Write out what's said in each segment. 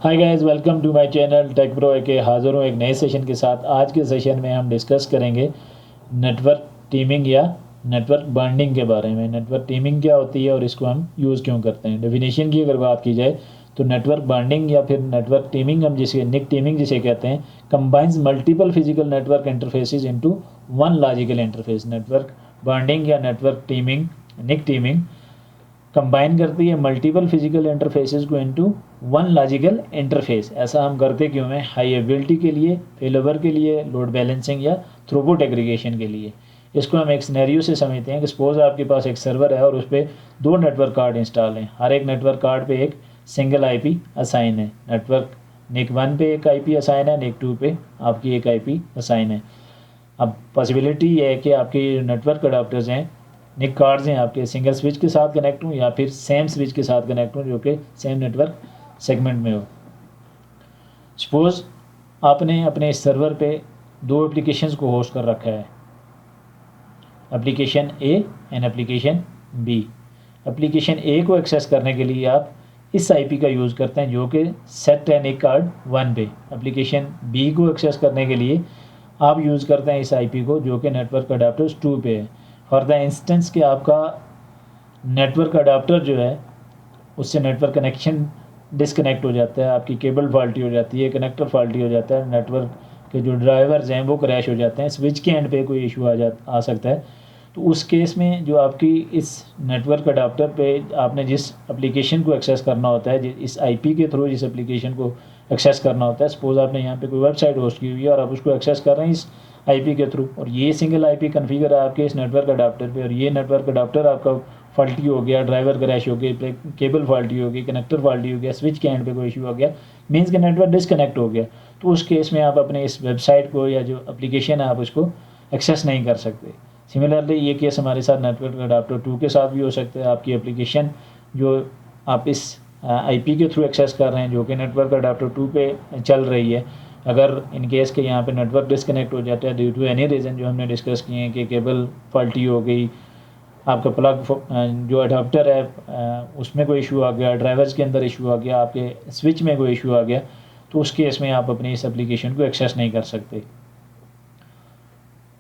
Hi guys, welcome to my channel tech pro के हाज़िर हूँ एक नए सेशन के साथ। आज के सेशन में हम डिस्कस करेंगे नेटवर्क टीमिंग या नेटवर्क बॉन्डिंग के बारे में। नेटवर्क टीमिंग क्या होती है और इसको हम यूज़ क्यों करते हैं। डेफिनेशन की अगर बात की जाए तो नेटवर्क बॉन्डिंग या फिर नेटवर्क टीमिंग हम जिसे निक टीमिंग जिसे कहते हैं, combines multiple physical network interfaces into one logical interface. Network bonding या नेटवर्क टीमिंग, निक टीमिंग कंबाइन करती है मल्टीपल फिजिकल इंटरफेसेस को इनटू वन लॉजिकल इंटरफेस। ऐसा हम करते क्यों हैं? हाई एबिलिटी के लिए, फेलोवर के लिए, लोड बैलेंसिंग या थ्रूपुट एग्रीगेशन के लिए। इसको हम एक सिनेरियो से समझते हैं कि सपोज आपके पास एक सर्वर है और उस पर दो नेटवर्क कार्ड इंस्टॉल हैं। हर एक नेटवर्क कार्ड पे एक सिंगल आईपी असाइन है। नेटवर्क निक 1 पे एक आईपी असाइन है, निक 2 पे आपकी एक आईपी असाइन है। अब पॉसिबिलिटी ये है कि आपके नेटवर्क अडाप्टर्स हैं, निक कार्ड्स हैं, आपके सिंगल स्विच के साथ कनेक्ट हूँ या फिर सेम स्विच के साथ कनेक्ट हूँ जो कि सेम नेटवर्क सेगमेंट में हो। सपोज आपने अपने सर्वर पे दो एप्लीकेशंस को होस्ट कर रखा है, application A and application B. Application A को एक्सेस करने के लिए आप इस आईपी का यूज़ करते हैं जो कि सेट है निक कार्ड 1 पे। एप्लीकेशन बी को एक्सेस करने के लिए आप यूज़ करते हैं इस आईपी को जो कि नेटवर्क अडाप्टर्स 2 पे है। फॉर द इंस्टेंस कि आपका नेटवर्क अडाप्टर जो है उससे नेटवर्क कनेक्शन डिसकनेक्ट हो जाता है, आपकी केबल फॉल्टी हो जाती है, कनेक्टर फॉल्टी हो जाता है, नेटवर्क के जो ड्राइवर्स हैं वो क्रैश हो जाते हैं, स्विच के एंड पे कोई इशू आ सकता है। तो उस केस में जो आपकी इस नेटवर्क अडाप्टर पे आपने जिस एप्लीकेशन को एक्सेस करना होता है, इस आईपी के थ्रू जिस एप्लीकेशन को एक्सेस करना होता है, सपोज आपने यहाँ पे कोई वेबसाइट होस्ट की हुई है और आप उसको एक्सेस कर रहे हैं इस आईपी के थ्रू, और ये सिंगल आईपी कन्फिगर है आपके इस नेटवर्क अडाप्टर पे, और ये नेटवर्क अडाप्टर आपका फॉल्टी हो गया, ड्राइवर क्रैश हो गई, केबल फॉल्टी हो गई, कनेक्टर फॉल्टी हो गया, स्विच के एंड पे कोई इशू हो गया, मीन्स कि नेटवर्क डिसकनेक्ट हो गया, तो उस केस में आप अपने इस वेबसाइट को या जो एप्लीकेशन है आप उसको एक्सेस नहीं कर सकते। सिमिलरली ये केस हमारे साथ नेटवर्क अडाप्टर 2 के साथ भी हो सकता है। आपकी एप्लीकेशन जो आप इस आईपी के थ्रू एक्सेस कर रहे हैं जो कि नेटवर्क अडाप्टर 2 पे चल रही है, अगर इन केस के यहाँ पे नेटवर्क डिसकनेक्ट हो जाता है ड्यू टू एनी रीज़न जो हमने डिस्कस किए हैं कि केबल फॉल्टी हो गई, आपका प्लग जो अडाप्टर है उसमें कोई इशू आ गया, ड्राइवर्स के अंदर इशू आ गया, आपके स्विच में कोई इशू आ गया, तो उस केस में आप अपनी इस एप्लीकेशन को एक्सेस नहीं कर सकते।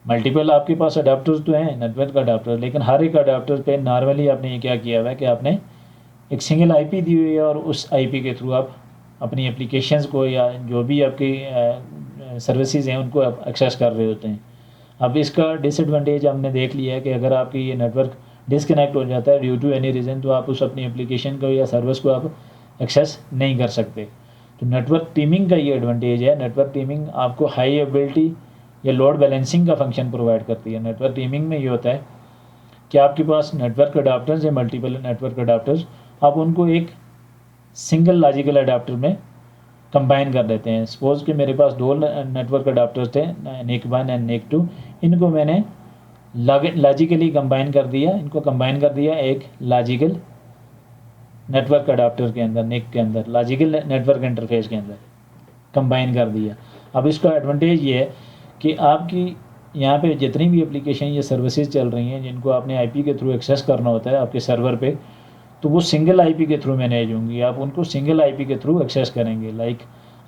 मल्टीपल आपके पास अडाप्टर्स तो हैं नेटवर्क अडाप्टर, लेकिन हर एक अडाप्टर पे नॉर्मली आपने ये क्या किया हुआ है कि आपने एक सिंगल आईपी दी हुई है और उस आईपी के थ्रू आप अपनी एप्लीकेशंस को या जो भी आपकी सर्विसेज हैं उनको आप एक्सेस कर रहे होते हैं। अब इसका डिसएडवांटेज हमने देख लिया है कि अगर आपकी ये नेटवर्क डिसकनेक्ट हो जाता है ड्यू टू एनी रीज़न, तो आप उस अपनी एप्लीकेशन को या सर्विस को आप एक्सेस नहीं कर सकते। तो नेटवर्क टीमिंग का ये एडवांटेज है। नेटवर्क टीमिंग आपको हाई एबिलिटी या लोड बैलेंसिंग का फंक्शन प्रोवाइड करती है। नेटवर्क टीमिंग में ये होता है कि आपके पास नेटवर्क अडाप्टर्स या मल्टीपल नेटवर्क अडाप्टर्स, आप उनको एक सिंगल लॉजिकल अडाप्टर में कंबाइन कर देते हैं। सपोज कि मेरे पास दो नेटवर्क अडाप्टर्स थे, निक 1 एंड निक 2, इनको मैंने लॉजिकली कंबाइन कर दिया, इनको कंबाइन कर दिया एक लॉजिकल नेटवर्क अडाप्टर के अंदर, निक के अंदर, लॉजिकल नेटवर्क इंटरफेस के अंदर कंबाइन कर दिया। अब इसका एडवांटेज ये है कि आपकी यहाँ पे जितनी भी एप्लीकेशन या सर्विसेज चल रही हैं जिनको आपने आईपी के थ्रू एक्सेस करना होता है आपके सर्वर पे, तो वो सिंगल आईपी के थ्रू मैनेज होंगी। आप उनको सिंगल आईपी के थ्रू एक्सेस करेंगे। लाइक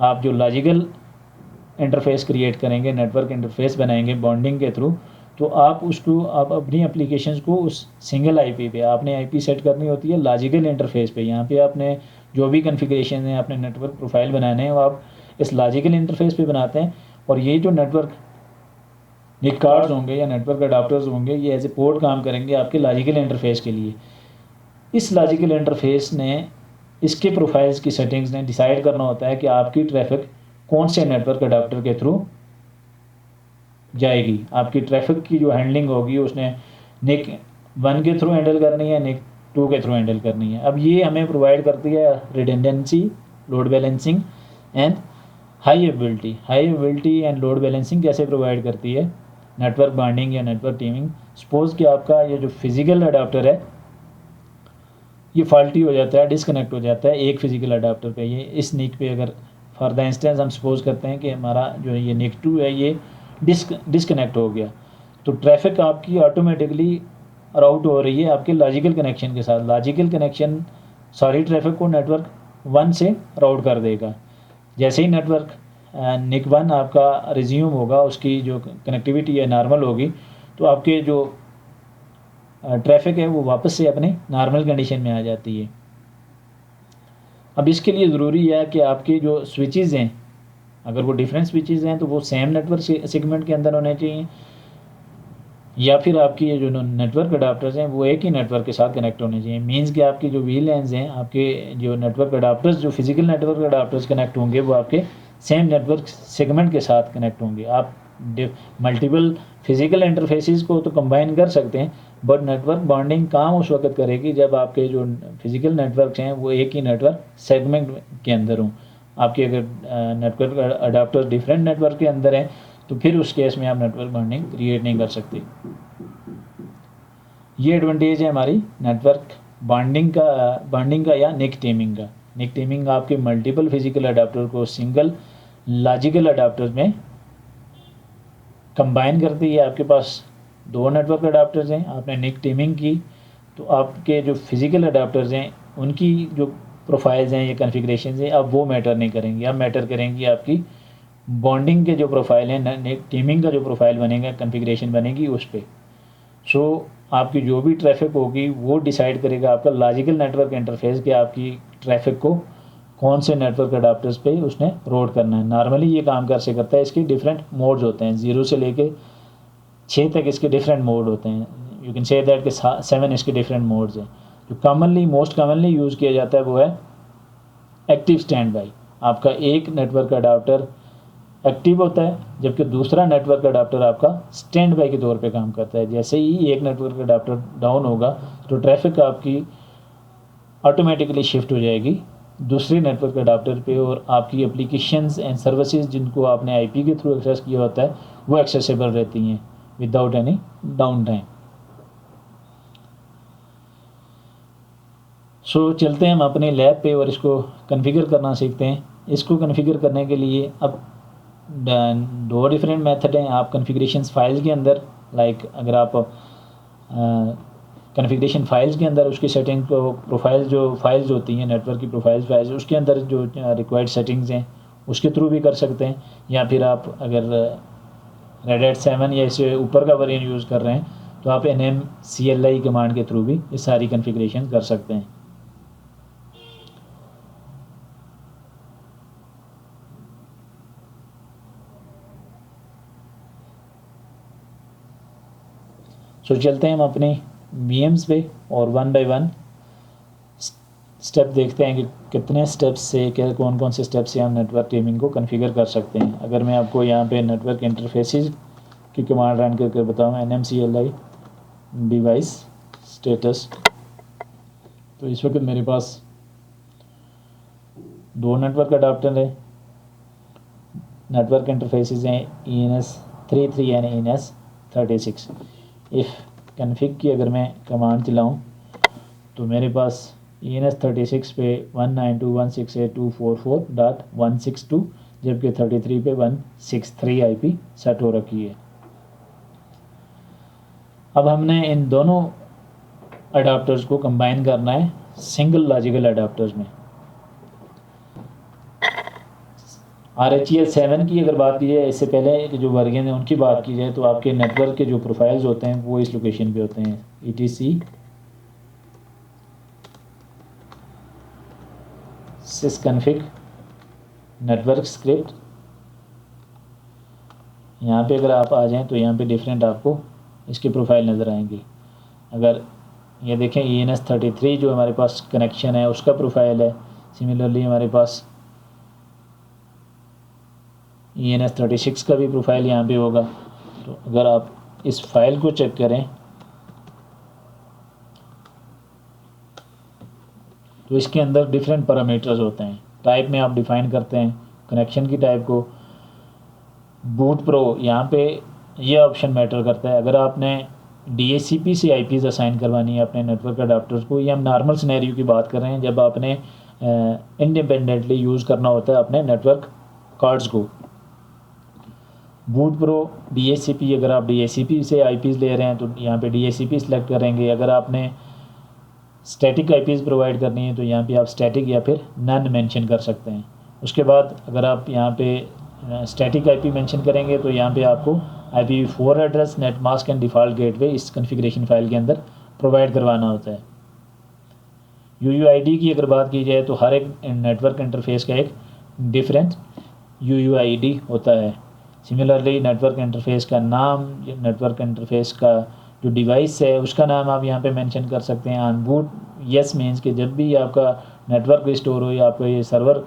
आप जो लॉजिकल इंटरफेस क्रिएट करेंगे, नेटवर्क इंटरफेस बनाएंगे बॉन्डिंग के थ्रू, तो आप अपनी एप्लीकेशंस को उस सिंगल आईपी पे आपने आईपी सेट करनी होती है लॉजिकल इंटरफेस पे। यहाँ पे आपने जो भी कॉन्फ़िगरेशन है, आपने नेटवर्क प्रोफाइल बनाने हैं वो आप इस लॉजिकल इंटरफेस पे बनाते हैं, और ये जो नेटवर्क निक कार्ड्स होंगे या नेटवर्क अडाप्टर्स होंगे ये एज ए पोर्ट काम करेंगे आपके लॉजिकल इंटरफेस के लिए। इस लॉजिकल इंटरफेस ने, इसके प्रोफाइल्स की सेटिंग्स ने डिसाइड करना होता है कि आपकी ट्रैफिक कौन से नेटवर्क अडाप्टर के थ्रू जाएगी। आपकी ट्रैफिक की जो हैंडलिंग होगी उसने निक 1 के थ्रू हैंडल करनी है, निक 2 के थ्रू हैंडल करनी है। अब ये हमें प्रोवाइड करती है redundancy, load balancing and high ability and load balancing कैसे प्रोवाइड करती है नेटवर्क बॉन्डिंग या नेटवर्क टीमिंग। सपोज कि आपका ये जो फिजिकल अडाप्टर है ये फॉल्टी हो जाता है, डिसकनेक्ट हो जाता है एक फिजिकल अडाप्टर पे, ये इस निक पे अगर फॉर द इंस्टेंस हम सपोज करते हैं कि हमारा जो ये निक 2 है ये डिसकनेक्ट हो गया, तो ट्रैफिक आपकी ऑटोमेटिकली राउट हो रही है आपके लॉजिकल कनेक्शन के साथ। लॉजिकल कनेक्शन सारी ट्रैफिक को नेटवर्क 1 से राउट कर देगा। जैसे ही नेटवर्क NIC 1 आपका रिज्यूम होगा, उसकी जो कनेक्टिविटी है नॉर्मल होगी, तो आपके जो ट्रैफिक है वो वापस से अपने नॉर्मल कंडीशन में आ जाती है। अब इसके लिए ज़रूरी है कि आपके जो स्विचेज़ हैं, अगर वो डिफरेंट स्विचेज़ हैं तो वो सेम नेटवर्क सेगमेंट के अंदर होने चाहिए, या फिर आपकी ये जो नेटवर्क अडाप्टर्स हैं वो एक ही नेटवर्क के साथ कनेक्ट होने चाहिए। मींस कि आपकी जो VLANs हैं, आपके जो नेटवर्क अडाप्टर्स, जो फिजिकल नेटवर्क अडाप्टर्स कनेक्ट होंगे वो आपके सेम नेटवर्क सेगमेंट के साथ कनेक्ट होंगे। आप मल्टीपल फिजिकल इंटरफेसेस को तो कंबाइन कर सकते हैं, बट नेटवर्क बॉन्डिंग काम उस वक्त करेगी जब आपके जो फिजिकल नेटवर्क्स हैं वो एक ही नेटवर्क सेगमेंट के अंदर हों। आपके अगर नेटवर्क अडाप्टर्स डिफरेंट नेटवर्क के अंदर हैं तो फिर उस केस में आप नेटवर्क बॉन्डिंग क्रिएट नहीं कर सकते। ये एडवांटेज है हमारी नेटवर्क बॉन्डिंग का या निक टीमिंग का। निक टीमिंग आपके मल्टीपल फिजिकल अडाप्टर को सिंगल लॉजिकल अडाप्टर में कंबाइन करती है। आपके पास 2 नेटवर्क अडाप्टर्स हैं, आपने निक टीमिंग की तो आपके जो फिजिकल अडाप्टर्स हैं उनकी जो प्रोफाइल्स हैं या कॉन्फ़िगरेशंस हैं अब वो मैटर नहीं करेंगी। अब मैटर करेंगी आपकी बॉन्डिंग के जो प्रोफाइल हैं, टीमिंग का जो प्रोफाइल बनेगा, कॉन्फ़िगरेशन बनेगी उस पर। सो आपकी जो भी ट्रैफिक होगी वो डिसाइड करेगा आपका लॉजिकल नेटवर्क इंटरफेस कि आपकी ट्रैफिक को कौन से नेटवर्क अडाप्टर्स पे उसने रोड करना है। नॉर्मली ये काम कैसे करता है, इसके डिफरेंट मोड्स होते हैं, 0 से लेके 6 तक इसके डिफरेंट मोड होते हैं। यू कैन से दैट कि 7 इसके डिफरेंट मोड्स हैं। जो मोस्ट कॉमनली यूज़ किया जाता है वो है एक्टिव स्टैंड बाई। आपका एक नेटवर्क अडाप्टर एक्टिव होता है जबकि दूसरा नेटवर्क अडाप्टर आपका स्टैंड बाई के तौर पे काम करता है। जैसे ही एक नेटवर्क अडाप्टर डाउन होगा तो ट्रैफिक आपकी ऑटोमेटिकली शिफ्ट हो जाएगी दूसरे नेटवर्क अडाप्टर पे, और आपकी एप्लीकेशंस एंड सर्विसेज जिनको आपने आईपी के थ्रू एक्सेस किया होता है वो एक्सेसिबल रहती हैं विदाउट एनी डाउन टाइम। सो चलते हैं हम अपने लैब पे और इसको कॉन्फ़िगर करना सीखते हैं। इसको कॉन्फ़िगर करने के लिए अब 2 डिफरेंट मेथड हैं। आप कॉन्फ़िगरेशन फाइल्स के अंदर अगर आप कॉन्फ़िगरेशन फाइल्स के अंदर उसकी सेटिंग को प्रोफाइल जो फाइल्स होती हैं नेटवर्क की प्रोफाइल्स फाइल्स उसके अंदर जो रिक्वायर्ड सेटिंग्स हैं उसके थ्रू भी कर सकते हैं, या फिर आप अगर Red Hat 7 या इससे ऊपर का वर्जन यूज़ कर रहे हैं तो आप NMCLI कमांड के थ्रू भी ये सारी कॉन्फ़िगरेशन कर सकते हैं। सो चलते हैं हम अपने VMs पे और 1 बाय 1 स्टेप देखते हैं कि कितने स्टेप्स से क्या कौन कौन से स्टेप से हम नेटवर्क टीमिंग को कॉन्फ़िगर कर सकते हैं। अगर मैं आपको यहाँ पे नेटवर्क इंटरफेसेस की कमांड रन करके बताऊँ NMCLI डिवाइस स्टेटस, तो इस वक्त मेरे पास 2 नेटवर्क अडाप्टर है, नेटवर्क इंटरफेसेस हैं ENS33 and ENS36। If config की अगर मैं कमांड चलाऊँ तो मेरे पास ENS36 पे 192.168.244.162 जबकि 33 पे 163 IP सेट हो रखी है। अब हमने इन दोनों अडाप्टर्स को कंबाइन करना है सिंगल लॉजिकल अडाप्टर्स में। RHEL 7 की अगर बात की जाए, इससे पहले के जो वर्जन है उनकी बात की जाए, तो आपके नेटवर्क के जो प्रोफाइल्स होते हैं वो इस लोकेशन पे होते हैं ETC sysconfig नेटवर्क स्क्रिप्ट। यहाँ पे अगर आप आ जाएं तो यहाँ पे डिफरेंट आपको इसके प्रोफाइल नज़र आएंगी। अगर ये देखें ENS33 जो हमारे पास कनेक्शन है उसका प्रोफाइल है। सिमिलरली हमारे पास ENS36 का भी प्रोफाइल यहाँ पे होगा। तो अगर आप इस फाइल को चेक करें तो इसके अंदर डिफरेंट पैरामीटर्स होते हैं। टाइप में आप डिफ़ाइन करते हैं कनेक्शन की टाइप को। बूट प्रो यहाँ पे ये ऑप्शन मैटर करता है। अगर आपने DHCP से IPs असाइन करवानी है अपने नेटवर्क अडाप्टर्स को, ये हम नॉर्मल सिनेरियो की बात कर रहे हैं जब आपने इंडिपेंडेंटली यूज़ करना होता है अपने नेटवर्क कार्ड्स को। बूट प्रो DHCP, अगर आप DHCP से IPs ले रहे हैं तो यहाँ पे DHCP सिलेक्ट करेंगे। अगर आपने स्टैटिक आईपीज़ प्रोवाइड करनी है तो यहाँ पे आप स्टैटिक या फिर नन मेंशन कर सकते हैं। उसके बाद अगर आप यहाँ पे स्टैटिक आईपी मेंशन करेंगे तो यहाँ पे आपको IPv4 address, net mask and default gateway इस कॉन्फ़िगरेशन फाइल के अंदर प्रोवाइड करवाना होता है। UUID की अगर बात की जाए तो हर एक नेटवर्क इंटरफेस का एक डिफरेंट UUID होता है। सिमिलरली नेटवर्क इंटरफेस का नाम, नेटवर्क इंटरफेस का जो डिवाइस है उसका नाम आप यहाँ पे मेंशन कर सकते हैं। ऑन बूट येस मीन्स कि जब भी आपका नेटवर्क रिस्टोर हो या आपका ये सर्वर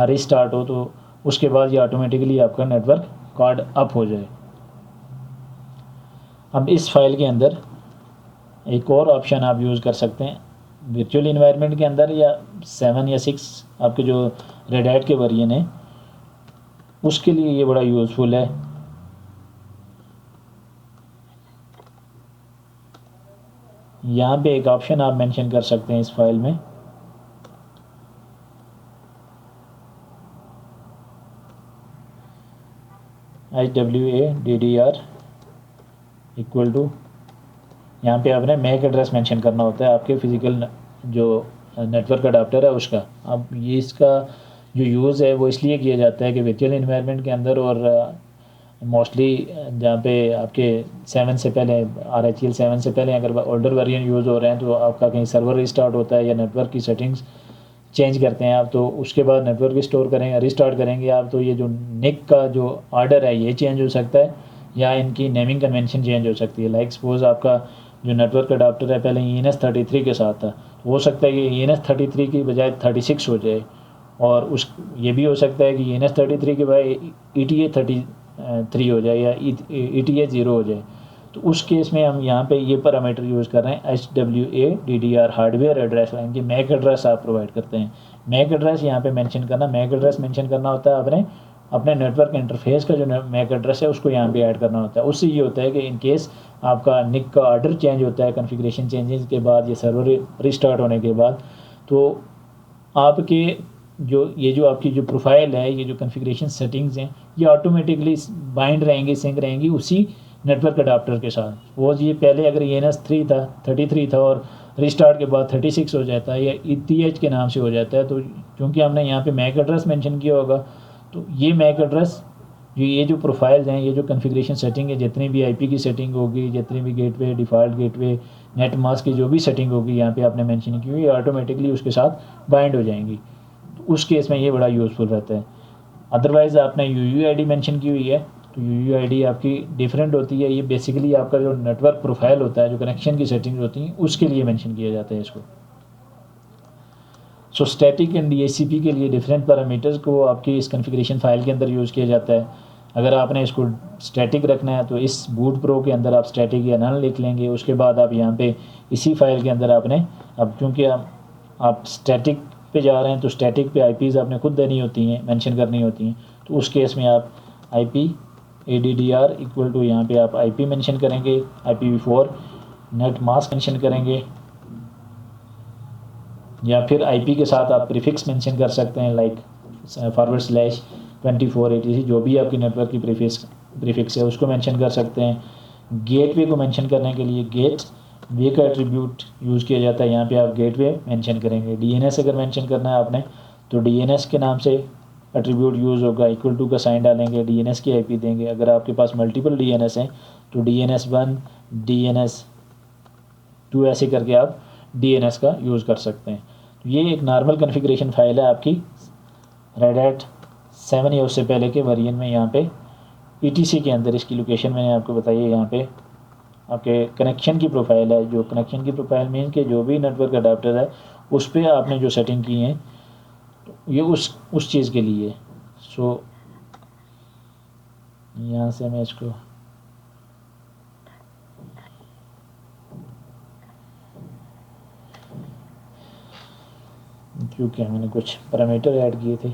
रिस्टार्ट हो तो उसके बाद ये ऑटोमेटिकली आपका नेटवर्क कार्ड अप हो जाए। अब इस फाइल के अंदर एक और ऑप्शन आप यूज़ कर सकते हैं वर्चुअल इन्वायरमेंट के अंदर, या 7 या 6 आपके जो रेड हैट के वर्जन है उसके लिए ये बड़ा यूज़फुल है। यहाँ पे एक ऑप्शन आप मेंशन कर सकते हैं इस फाइल में, HWADDR इक्वल टू, यहाँ पे आपने मैक एड्रेस मेंशन करना होता है आपके फिज़िकल जो नेटवर्क अडाप्टर है उसका। अब ये इसका जो यूज़ है वो इसलिए किया जाता है कि वर्चुअल इन्वायरमेंट के अंदर और मोस्टली जहाँ पे आपके 7 से पहले RHEL 7 से पहले अगर ओल्डर वेरिएंट यूज़ हो रहे हैं तो आपका कहीं सर्वर रिस्टार्ट होता है या नेटवर्क की सेटिंग्स चेंज करते हैं आप, तो उसके बाद नेटवर्क रिस्टोर करेंगे, रिस्टार्ट करेंगे आप, तो ये जो निक का जो ऑर्डर है ये चेंज हो सकता है या इनकी नेमिंग कन्वेंशन चेंज हो सकती है। लाइक सपोज आपका जो नेटवर्क अडाप्टर है पहले ENS33 के साथ था, हो सकता है कि ENS33 की बजाय 36 हो जाए, और उस ये भी हो सकता है कि ENS33 के बजाय ETA33 हो जाए या ETA0 हो जाए। तो उस केस में हम यहाँ पे ये पैरामीटर यूज़ कर रहे हैं HWADDR हार्डवेयर एड्रेस, यानी मैक एड्रेस आप प्रोवाइड करते हैं। मैक एड्रेस यहाँ पे मेंशन करना, मैक एड्रेस मेंशन करना होता है अपने नेटवर्क इंटरफेस का जो मैक एड्रेस है उसको यहाँ पे ऐड करना होता है। उससे ये होता है कि इन केस आपका निक का ऑर्डर चेंज होता है कॉन्फ़िगरेशन चेंजेस के बाद या सर्वर रिस्टार्ट होने के बाद, तो आपके जो आपकी जो प्रोफाइल है, ये जो कॉन्फ़िगरेशन सेटिंग्स हैं ये ऑटोमेटिकली बाइंड रहेंगी, सिंक रहेंगी उसी नेटवर्क अडाप्टर के साथ। वो ये पहले अगर ENS3 था 33 था और रिस्टार्ट के बाद 36 हो जाता है या ETH के नाम से हो जाता है, तो क्योंकि हमने यहाँ पे मैक एड्रेस मेंशन किया होगा तो ये मैक एड्रेस ये जो प्रोफाइल्स हैं, ये जो कॉन्फ़िगरेशन सेटिंग है, जितनी भी IP की सेटिंग होगी, जितनी भी gateway, default gateway, net mask की जो भी सेटिंग होगी यहाँ पे आपने मेंशन की हुई, ये ऑटोमेटिकली उसके साथ बाइंड हो जाएंगी। तो उस केस में ये बड़ा यूज़फुल रहता है। अदरवाइज़ आपने UUID मेंशन की हुई है तो UUID आपकी डिफरेंट होती है। ये बेसिकली आपका जो नेटवर्क प्रोफाइल होता है, जो कनेक्शन की सेटिंग्स होती हैं उसके लिए मेंशन किया जाता है इसको। सो स्टैटिक एंड DHCP के लिए डिफरेंट पैरामीटर्स को आपकी इस कॉन्फ़िगरेशन फाइल के अंदर यूज़ किया जाता है। अगर आपने इसको स्टैटिक रखना है तो इस बूट प्रो के अंदर आप स्टैटिक या नन लिख लेंगे। उसके बाद आप यहाँ पे इसी फाइल के अंदर आपने, अब क्योंकि आप स्टैटिक पे जा रहे हैं तो स्टैटिक पे IPs आपने खुद देनी होती हैं, मेंशन करनी होती हैं, तो उस केस में आप IPADDR इक्वल टू यहाँ पे आप IP मेंशन करेंगे, IPv4 नेट मास्क मेंशन करेंगे, या फिर IP के साथ आप प्रीफिक्स मेंशन कर सकते हैं लाइक /24 etc जो भी आपकी नेटवर्क की प्रीफिक्स है उसको मेंशन कर सकते हैं। गेटवे को मेंशन करने के लिए गेट वे का एट्रीब्यूट यूज़ किया जाता है, यहाँ पे आप गेटवे मेंशन करेंगे। DNS अगर मेंशन करना है आपने तो DNS के नाम से एट्रीब्यूट यूज़ होगा, इक्वल टू का साइन डालेंगे, DNS की IP देंगे। अगर आपके पास मल्टीपल DNS हैं तो DNS1 DNS2 ऐसे करके आप DNS का यूज़ कर सकते हैं। तो ये एक नॉर्मल कॉन्फ़िगरेशन फाइल है आपकी रेड हैट 7 या उससे पहले के वर्जन में। यहाँ पे ETC के अंदर इसकी लोकेशन मैंने आपको बताई है। यहाँ पे आपके कनेक्शन की प्रोफाइल है, जो कनेक्शन की प्रोफाइल मीन के जो भी नेटवर्क अडाप्टर है उस पर आपने जो सेटिंग की है तो ये उस चीज़ के लिए। सो यहाँ से मैं इसको क्योंकि मैंने कुछ पैरामीटर ऐड किए थे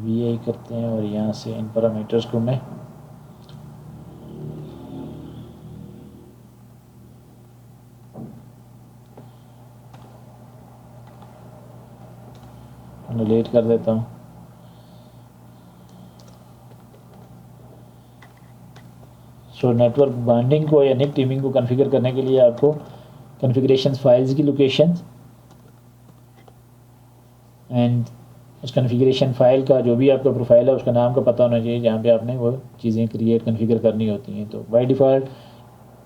VI करते हैं और यहाँ से इन पैरामीटर्स को मैं डिलीट कर देता हूँ। सो नेटवर्क बाइंडिंग को या निक टीमिंग को कॉन्फ़िगर करने के लिए आपको कॉन्फ़िगरेशन फाइल्स की लोकेशन एंड उस कॉन्फ़िगरेशन फ़ाइल का जो भी आपका प्रोफाइल है उसका नाम का पता होना चाहिए जहाँ पे आपने वो चीज़ें क्रिएट कॉन्फ़िगर करनी होती हैं। तो बाय डिफ़ॉल्ट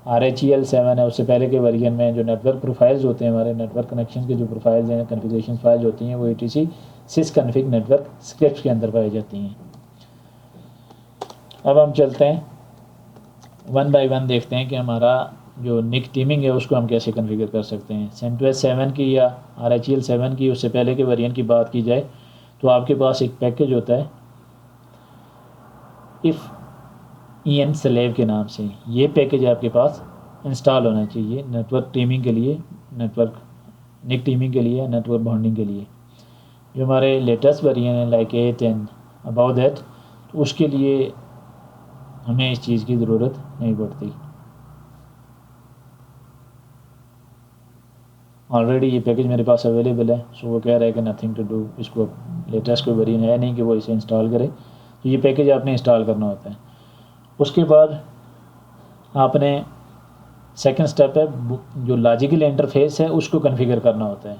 RHEL7 है, उससे पहले के वर्जन में जो नेटवर्क प्रोफाइल्स होते हैं, हमारे नेटवर्क कनेक्शन के जो प्रोफाइल्स हैं, कॉन्फ़िगरेशन फाइल्स होती हैं, वो etc sysconfig नेटवर्क स्क्रिप्ट के अंदर पाई जाती हैं। अब हम चलते हैं वन बाय वन, देखते हैं कि हमारा जो निक टीमिंग है उसको हम कैसे कॉन्फ़िगर कर सकते हैं। CentOS 7 की या RHEL7 की उससे पहले के वेरिएंट की बात की जाए तो आपके पास एक पैकेज होता है इफ़ EN स्लेव के नाम से। ये पैकेज आपके पास इंस्टॉल होना चाहिए नेटवर्क टीमिंग के लिए, नेटवर्क निक टीमिंग के लिए, नेटवर्क बॉन्डिंग के लिए। जो हमारे लेटेस्ट वेरिएंट है लाइक 8 एंड अबाउ दैट, तो उसके लिए हमें इस चीज़ की ज़रूरत नहीं पड़ती। ऑलरेडी ये पैकेज मेरे पास अवेलेबल है, सो वो कह रहा है कि नथिंग टू डू, इसको लेटेस्ट कोई वेरिएंट है नहीं कि वो इसे इंस्टॉल करे, तो ये पैकेज आपने इंस्टॉल करना होता है। उसके बाद आपने सेकंड स्टेप है जो लॉजिकल इंटरफेस है उसको कॉन्फ़िगर करना होता है।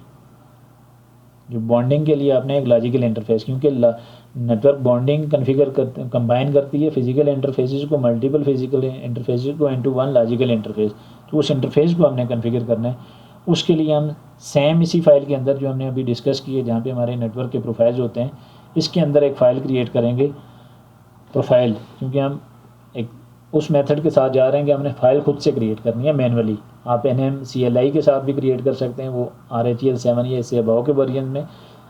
जो बॉन्डिंग के लिए आपने एक लॉजिकल इंटरफेस, क्योंकि नेटवर्क बॉन्डिंग कॉन्फ़िगर कंबाइन करती है फिजिकल इंटरफेसेस को, मल्टीपल फिजिकल इंटरफेसेस को इनटू वन लॉजिकल इंटरफेस। तो उस इंटरफेस को हमने कॉन्फ़िगर करना है। उसके लिए हम सेम इसी फाइल के अंदर जो हमने अभी डिस्कस की है, जहाँ पे हमारे नेटवर्क के प्रोफाइल्स होते हैं, इसके अंदर एक फ़ाइल क्रिएट करेंगे प्रोफाइल, क्योंकि हम एक उस मेथड के साथ जा रहे हैं कि हमने फ़ाइल खुद से क्रिएट करनी है मैनुअली। आप NMCLI के साथ भी क्रिएट कर सकते हैं, वो RHEL7 या इससे अबाव के वर्जन में।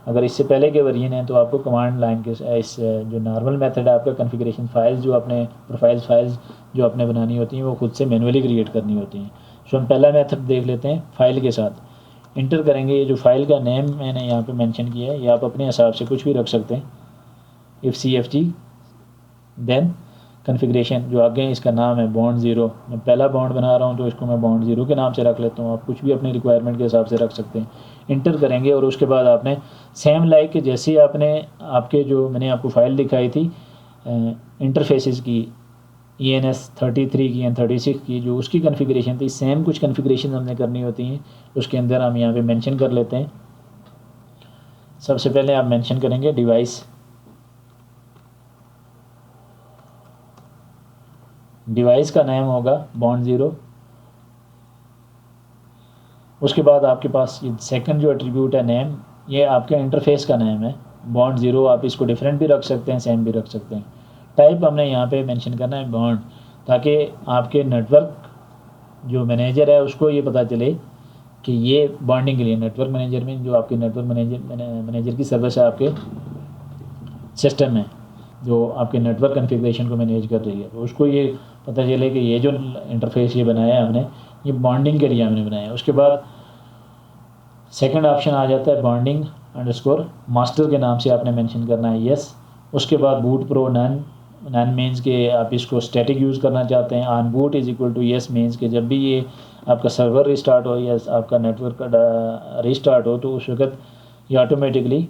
अगर इससे पहले के वर्जन हैं तो आपको कमांड लाइन के इस जो नॉर्मल मेथड है आपका कॉन्फ़िगरेशन फाइल्स जो अपने प्रोफाइल्स फाइल्स जो आपने बनानी होती हैं वो खुद से मैनुअली क्रिएट करनी होती हैं। सो हम पहला मेथड देख लेते हैं। फ़ाइल के साथ इंटर करेंगे। ये जो फ़ाइल का नेम मैंने यहाँ पे मेंशन किया है, ये आप अपने हिसाब से कुछ भी रख सकते हैं। इफ़ CFG देन कॉन्फ़िगरेशन जो आगे है इसका नाम है बॉन्ड ज़ीरो। मैं पहला बॉन्ड बना रहा हूँ तो इसको मैं बॉन्ड ज़ीरो के नाम से रख लेता हूँ। आप कुछ भी अपनी रिक्वायरमेंट के हिसाब से रख सकते हैं। इंटर करेंगे और उसके बाद आपने सेम लाइक जैसे आपने आपके जो मैंने आपको फ़ाइल दिखाई थी इंटरफेसेस की ENS33 की N36 की, जो उसकी कॉन्फ़िगरेशन थी, सेम कुछ कॉन्फ़िगरेशन हमने करनी होती हैं। उसके अंदर हम यहाँ पे मेंशन कर लेते हैं। सबसे पहले आप मेंशन करेंगे डिवाइस का नेम होगा बॉन्ड ज़ीरो। उसके बाद आपके पास ये सेकंड जो एट्रीब्यूट है नेम, ये आपके इंटरफेस का नेम है बॉन्ड ज़ीरो। आप इसको डिफरेंट भी रख सकते हैं, सेम भी रख सकते हैं। टाइप हमने यहाँ पे मेंशन करना है बॉन्ड, ताकि आपके नेटवर्क जो मैनेजर है उसको ये पता चले कि ये बॉन्डिंग के लिए नेटवर्क मैनेजर में जो आपके नेटवर्क मैनेजर की सर्विस है आपके सिस्टम में, जो आपके नेटवर्क कॉन्फ़िगरेशन को मैनेज कर रही है, तो उसको ये पता चले कि ये जो इंटरफेस ये बनाया है हमने, ये बॉन्डिंग के लिए हमने बनाया है। उसके बाद सेकंड ऑप्शन आ जाता है बॉन्डिंग अंडरस्कोर मास्टर के नाम से आपने मेंशन करना है यस। उसके बाद बूट प्रो नन मीन्स के आप इसको स्टैटिक यूज़ करना चाहते हैं। On boot is equal to yes means के जब भी ये आपका सर्वर रिस्टार्ट हो या आपका नेटवर्क का रिस्टार्ट हो तो उस वक्त ये ऑटोमेटिकली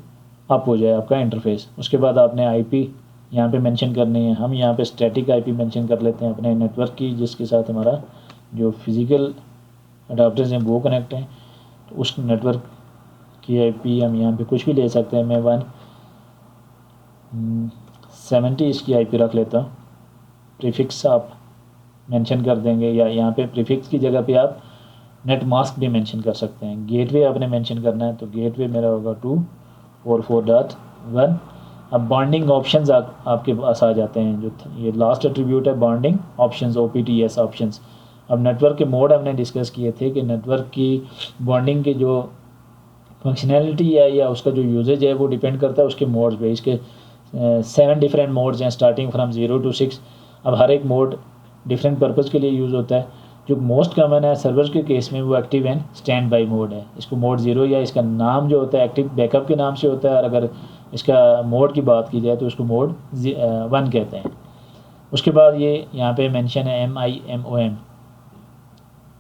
अप हो जाए आपका इंटरफेस। उसके बाद आपने IP यहाँ पे मेंशन करनी है। हम यहाँ पे स्टैटिक IP मेंशन कर लेते हैं अपने नेटवर्क की, जिसके साथ हमारा जो फिज़िकल अडाप्टर्स हैं वो कनेक्ट हैं। तो उस नेटवर्क की IP हम यहाँ पे कुछ भी ले सकते हैं। मैं 170 इसकी IP रख लेता हूँ। प्रीफिक्स आप मेंशन कर देंगे, या यहाँ पे प्रीफिक्स की जगह पे आप नेट मास्क भी मेंशन कर सकते हैं। गेटवे आपने मेंशन करना है, तो गेटवे मेरा होगा 244.1। अब बॉन्डिंग ऑप्शंस आपके पास आ जाते हैं। जो ये लास्ट एट्रीब्यूट है बॉन्डिंग ऑप्शंस, OPTS ऑप्शंस। अब नेटवर्क के मोड हमने डिस्कस किए थे कि नेटवर्क की बॉन्डिंग की जो फंक्शनैलिटी है या उसका जो यूजेज है वो डिपेंड करता है उसके मोड्स पे। इसके 7 डिफरेंट मोड्स हैं स्टार्टिंग फ्रॉम 0 to 6। अब हर एक मोड डिफरेंट पर्पज़ के लिए यूज़ होता है। जो मोस्ट कॉमन है सर्वर के केस में वो active and stand by mode है। इसको मोड 0 या इसका नाम जो होता है एक्टिव बैकअप के नाम से होता है, और अगर इसका मोड की बात की जाए तो उसको मोड 1 कहते हैं। उसके बाद ये यहाँ पे मेंशन है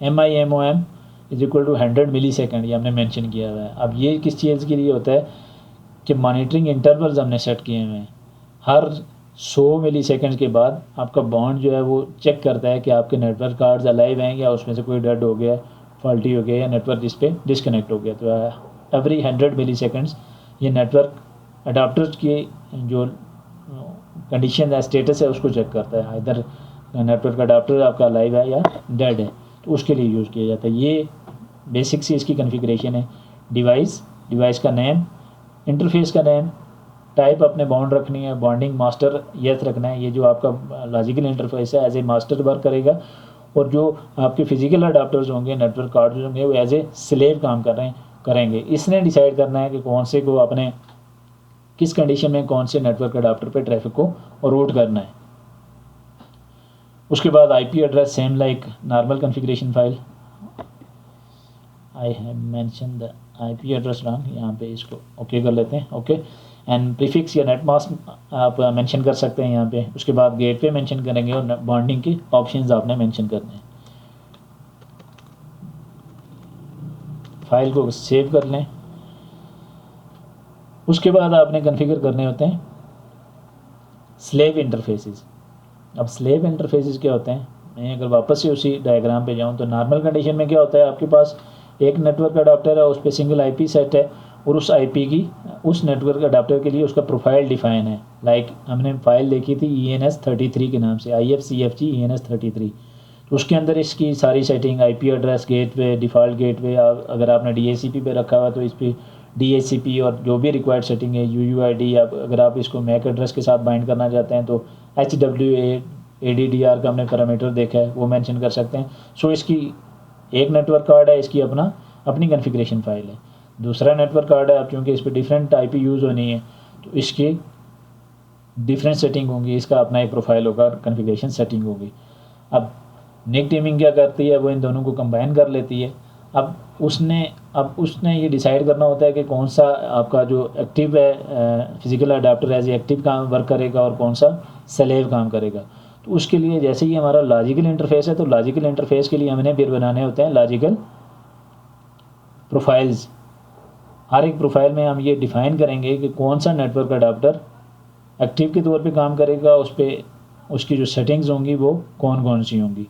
MIMOM is equal to 100 millisecond, ये हमने मेंशन किया हुआ है। अब ये किस चीज़ के लिए होता है कि मॉनिटरिंग इंटरवल्स हमने सेट किए हुए हैं। हर 100 मिली सेकेंड के बाद आपका बॉन्ड जो है वो चेक करता है कि आपके नेटवर्क कार्ड्स अलाइव हैं या उसमें से कोई डेड हो गया। फॉल्टी हो गया या नेटवर्क इस पर डिसकनेक्ट हो गया। तो एवरी 100 मिली सेकेंड्स ये नेटवर्क अडाप्टर की जो कंडीशन है, स्टेटस है, उसको चेक करता है, इधर नेटवर्क अडाप्टर आपका लाइव है या डेड है, तो उसके लिए यूज़ किया जाता है। ये बेसिक सी इसकी कॉन्फ़िगरेशन है। डिवाइस का नेम, इंटरफेस का नेम, टाइप अपने बॉन्ड रखनी है, बॉन्डिंग मास्टर यस रखना है। ये जो आपका लॉजिकल इंटरफेस है एज ए मास्टर वर्क करेगा, और जो आपके फिजिकल अडाप्टर्स होंगे, नेटवर्क कार्ड होंगे, वो एज ए स्लेव काम करेंगे। इसने डिसाइड करना है कि कौन से को अपने किस कंडीशन में कौन से नेटवर्क अडाप्टर पे ट्रैफिक को रूट करना है। उसके बाद IP address same like normal configuration file. I have mention the IP address wrong, यहाँ पे इसको ओके कर लेते हैं। ओके एंड प्रीफिक्स या नेट मास्क आप मेंशन कर सकते हैं यहाँ पे। उसके बाद गेटवे मेंशन करेंगे और बॉन्डिंग की ऑप्शंस आपने मेंशन करने हैं। फाइल को सेव कर लें। उसके बाद आपने कॉन्फ़िगर करने होते हैं स्लेव इंटरफेसेस। अब स्लेव इंटरफेसेस क्या होते हैं, मैं अगर वापस से उसी डायग्राम पे जाऊं तो नॉर्मल कंडीशन में क्या होता है, आपके पास एक नेटवर्क अडाप्टर है, उस पर सिंगल आईपी सेट है, और उस आईपी की उस नेटवर्क अडाप्टर के लिए उसका प्रोफाइल डिफाइन है। लाइक हमने फाइल देखी थी ENS33 के नाम से, IFCFG ENS33। तो उसके अंदर इसकी सारी setting, IP address, gateway, default gateway, अगर आपने DHCP पे रखा हुआ तो इस पर DHCP और जो भी रिक्वायर्ड सेटिंग है, UUID, अगर आप इसको मैक एड्रेस के साथ बाइंड करना चाहते हैं तो HWADDR का हमने पैरामीटर देखा है, वो मेंशन कर सकते हैं। सो इसकी एक नेटवर्क कार्ड है, इसकी अपनी कॉन्फ़िगरेशन फाइल है। दूसरा नेटवर्क कार्ड है, अब क्योंकि इस पर डिफरेंट आईपी यूज़ होनी है तो इसकी डिफरेंट सेटिंग होंगी, इसका अपना एक प्रोफाइल होगा, कॉन्फ़िगरेशन सेटिंग होगी। अब निक टीमिंग क्या करती है, वो इन दोनों को कंबाइन कर लेती है। अब उसने ये डिसाइड करना होता है कि कौन सा आपका जो एक्टिव है फिजिकल अडाप्टर एज एक्टिव काम वर्क करेगा और कौन सा स्लेव काम करेगा। तो उसके लिए जैसे ही हमारा लॉजिकल इंटरफेस है, तो लॉजिकल इंटरफेस के लिए हमने फिर बनाने होते हैं लॉजिकल प्रोफाइल्स। हर एक प्रोफाइल में हम ये डिफ़ाइन करेंगे कि कौन सा नेटवर्क अडाप्टर एक्टिव के तौर पे काम करेगा, उस पर उसकी जो सेटिंग्स होंगी वो कौन कौन सी होंगी।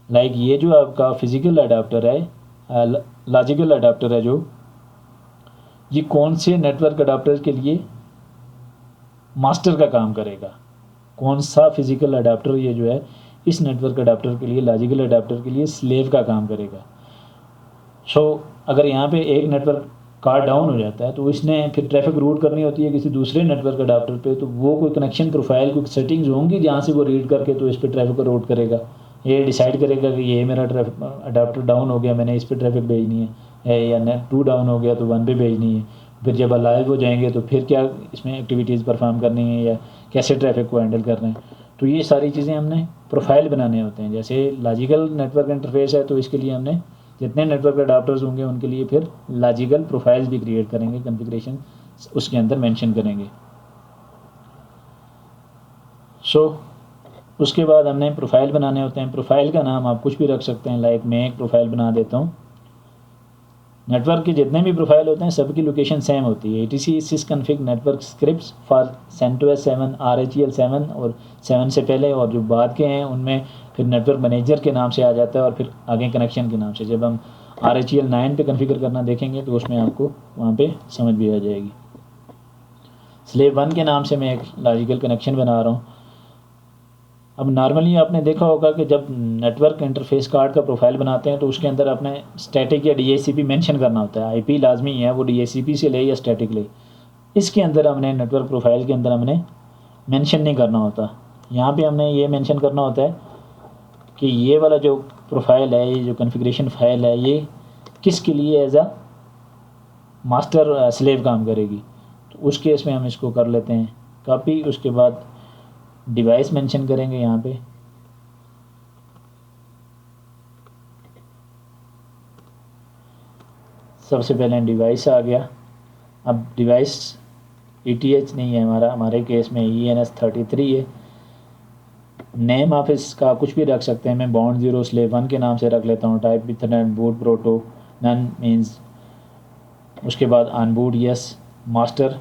लाइक ये जो आपका फिजिकल अडाप्टर है, लॉजिकल अडाप्टर है, जो ये कौन से नेटवर्क अडाप्टर के लिए मास्टर का काम करेगा, कौन सा फिजिकल अडाप्टर ये जो है इस नेटवर्क अडाप्टर के लिए, लॉजिकल अडाप्टर के लिए स्लेव का काम करेगा। सो अगर यहाँ पे एक नेटवर्क कार्ड डाउन हो जाता है तो इसने फिर ट्रैफिक रूट करनी होती है किसी दूसरे नेटवर्क अडाप्टर पे, तो वो कोई कनेक्शन प्रोफाइल, कोई सेटिंग्स होंगी जहाँ से वो रीड करके तो इस पर ट्रैफिक को रूट करेगा। ये डिसाइड करेगा कि ये मेरा ट्रैफिक अडाप्टर डाउन हो गया, मैंने इस पर ट्रैफिक भेजनी है, या नेट 2 डाउन हो गया तो 1 पे भेजनी है। फिर जब लाइव हो जाएंगे तो फिर क्या इसमें एक्टिविटीज़ परफॉर्म करनी है या कैसे ट्रैफिक को हैंडल करना है। तो ये सारी चीज़ें हमने प्रोफाइल बनाने होते हैं। जैसे लॉजिकल नेटवर्क इंटरफेस है तो इसके लिए हमने जितने नेटवर्क अडाप्टर्स होंगे उनके लिए फिर लॉजिकल प्रोफाइल्स भी क्रिएट करेंगे, कॉन्फ़िगरेशन उसके अंदर मेंशन करेंगे। सो उसके बाद हमने प्रोफाइल बनाने होते हैं। प्रोफाइल का नाम आप कुछ भी रख सकते हैं, लाइक मैं एक प्रोफाइल बना देता हूँ। नेटवर्क के जितने भी प्रोफाइल होते हैं सबकी लोकेशन सेम होती है। ATC sysconfig network scripts for CentOS 7, RHEL 7 और 7 से पहले, और जो बाद के हैं उनमें फिर नेटवर्क मैनेजर के नाम से आ जाता है और फिर आगे कनेक्शन के नाम से। जब हम RHEL 9 पे कॉन्फ़िगर करना देखेंगे तो उसमें आपको वहाँ पे समझ भी आ जाएगी। स्लेव 1 के नाम से मैं एक लॉजिकल कनेक्शन बना रहा हूँ। अब नॉर्मली आपने देखा होगा कि जब नेटवर्क इंटरफेस कार्ड का प्रोफाइल बनाते हैं तो उसके अंदर आपने स्टैटिक या DHCP मेंशन करना होता है। आईपी लाजमी है, वो DHCP से ले या स्टैटिक ले। इसके अंदर हमने नेटवर्क प्रोफाइल के अंदर हमने मेंशन नहीं करना होता। यहाँ पे हमने ये मेंशन करना होता है कि ये वाला जो प्रोफाइल है, ये जो कॉन्फ़िगरेशन फाइल है, ये किसके लिए एज अ मास्टर स्लेव काम करेगी। तो उस केस में हम इसको कर लेते हैं कॉपी। उसके बाद डिवाइस मेंशन करेंगे यहाँ पे। सबसे पहले डिवाइस आ गया। अब डिवाइस ETH नहीं है हमारे केस में ENS33 है। नेम आप इसका कुछ भी रख सकते हैं। मैं बॉन्ड 0 स्लेव 1 के नाम से रख लेता हूँ। Type ethernet boot proto none means. उसके बाद अनबूट यस मास्टर।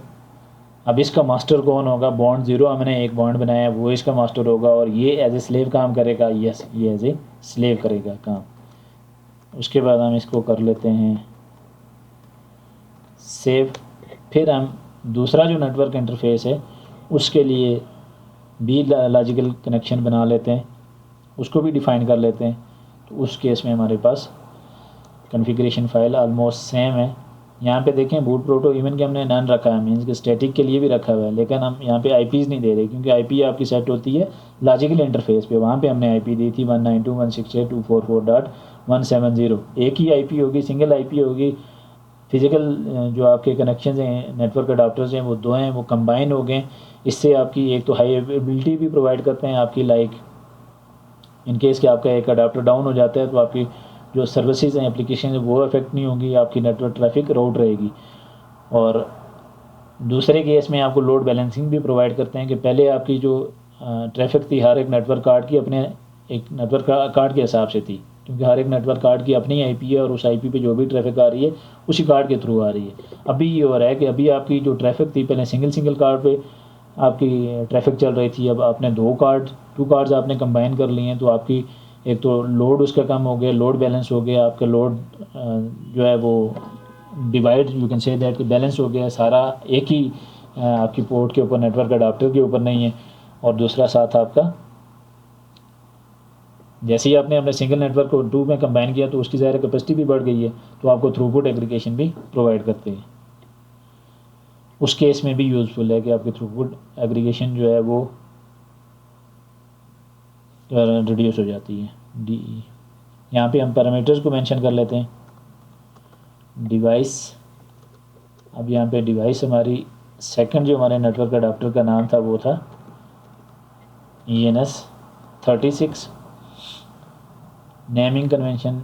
अब इसका मास्टर कौन होगा, बॉन्ड 0 हमने एक बॉन्ड बनाया, वो इसका मास्टर होगा और ये एज ए स्लेव काम करेगा। यस, ये एज ए स्लेव करेगा काम। उसके बाद हम इसको कर लेते हैं सेव। फिर हम दूसरा जो नेटवर्क इंटरफेस है उसके लिए भी लॉजिकल कनेक्शन बना लेते हैं, उसको भी डिफ़ाइन कर लेते हैं। तो उस केस में हमारे पास कॉन्फ़िगरेशन फ़ाइल ऑलमोस्ट सेम है। यहाँ पे देखें बूट प्रोटो इवन कि हमने नन रखा है, मीन्स कि स्टैटिक के लिए भी रखा हुआ है, लेकिन हम यहाँ पे आईपीज़ नहीं दे रहे क्योंकि आईपी आपकी सेट होती है लॉजिकल इंटरफेस पे। वहाँ पे हमने आईपी दी थी 192.168.244.170। एक ही आईपी होगी, सिंगल आईपी होगी। फिज़िकल जो आपके कनेक्शन हैं, नेटवर्क अडाप्टर्स हैं, वो दो हैं, वो कंबाइन हो गए। इससे आपकी एक तो हाई अवेलेबिलिटी भी प्रोवाइड करते हैं आपकी, लाइक इन केस कि आपका एक अडाप्टर डाउन हो जाता है तो आपकी जो सर्विसेज हैं, एप्लीकेशन है, वो अफेक्ट नहीं होंगी, आपकी नेटवर्क ट्रैफिक राउट रहेगी। और दूसरे केस में आपको लोड बैलेंसिंग भी प्रोवाइड करते हैं कि पहले आपकी जो ट्रैफिक थी हर एक नेटवर्क कार्ड की अपने एक नेटवर्क कार्ड के हिसाब से थी, क्योंकि हर एक नेटवर्क कार्ड की अपनी आईपी है और उस आईपी पे जो भी ट्रैफिक आ रही है उसी कार्ड के थ्रू आ रही है। अभी ये हो रहा है कि अभी आपकी जो ट्रैफिक थी पहले सिंगल कार्ड पे आपकी ट्रैफिक चल रही थी, अब आपने टू कार्ड्स आपने कंबाइन कर लिए हैं, तो आपकी एक तो लोड उसका कम हो गया, लोड बैलेंस हो गया, आपका लोड जो है वो divide you can say that कि बैलेंस हो गया सारा एक ही आपकी पोर्ट के ऊपर, नेटवर्क अडाप्टर के ऊपर नहीं है। और दूसरा साथ आपका जैसे ही आपने अपने सिंगल नेटवर्क को टू में कंबाइन किया तो उसकी ज़ाहिर कैपेसिटी भी बढ़ गई है, तो आपको थ्रूपुट एग्रीगेशन भी प्रोवाइड करते हैं। उस केस में भी यूज़फुल है कि आपकी थ्रूपुट एग्रीगेशन जो है वो रिड्यूस हो जाती है। डी यहाँ पे हम पैरामीटर्स को मेंशन कर लेते हैं। डिवाइस, अब यहाँ पे डिवाइस हमारी सेकंड जो हमारे नेटवर्क अडाप्टर का नाम था वो था ENS36। नेमिंग कन्वेंशन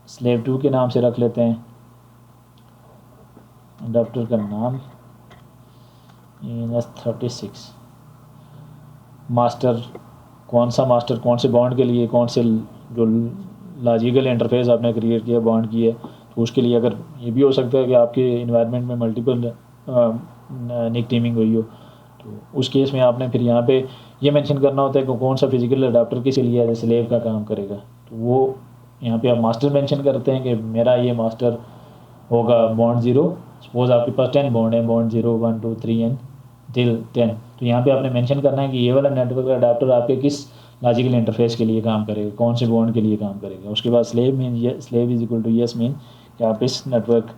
स्लेव 2 के नाम से रख लेते हैं। अडाप्टर का नाम ENS36। मास्टर, कौन सा मास्टर, कौन से बॉन्ड के लिए, कौन से जो लॉजिकल इंटरफेस आपने क्रिएट किया बॉन्ड की है, तो उसके लिए अगर ये भी हो सकता है कि आपके इन्वायरमेंट में मल्टीपल निक टीमिंग हुई हो, तो उस केस में आपने फिर यहाँ पे ये मेंशन करना होता है कि कौन सा फिजिकल अडाप्टर किस लिए एज ए स्लेव का काम करेगा। तो वो यहाँ पे आप मास्टर मेंशन करते हैं कि मेरा ये मास्टर होगा बॉन्ड 0। सपोज आपके पास 10 बॉन्ड है, बॉन्ड 0 1 2 3 एंड टिल 10, तो यहाँ पे आपने मेंशन करना है कि ये वाला नेटवर्क अडाप्टर आपके किस लॉजिकल इंटरफेस के लिए काम करेगा, कौन से बॉन्ड के लिए काम करेगा। उसके बाद slave is equal to yes mean कि आप इस नेटवर्क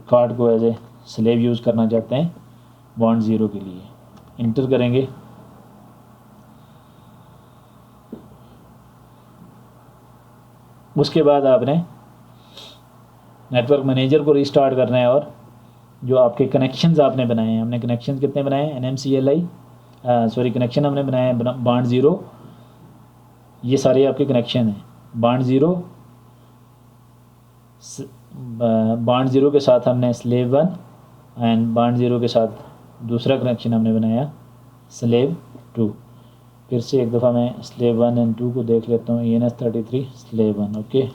कार्ड को एज ए स्लेव यूज़ करना चाहते हैं बॉन्ड 0 के लिए। इंटर करेंगे। उसके बाद आपने नेटवर्क मैनेजर को रिस्टार्ट करना है और जो आपके कनेक्शंस आपने बनाए हैं, हमने कनेक्शंस कितने बनाए हैं, NMCLI कनेक्शन हमने बनाए हैं बॉन्ड 0। ये सारे आपके कनेक्शन हैं बॉन्ड 0। बॉन्ड 0 के साथ हमने स्लेव 1 एंड बॉन्ड 0 के साथ दूसरा कनेक्शन हमने बनाया स्लेव 2। फिर से एक दफ़ा मैं स्लेव 1 एंड 2 को देख लेता हूँ। ENS33 slave 1, okay,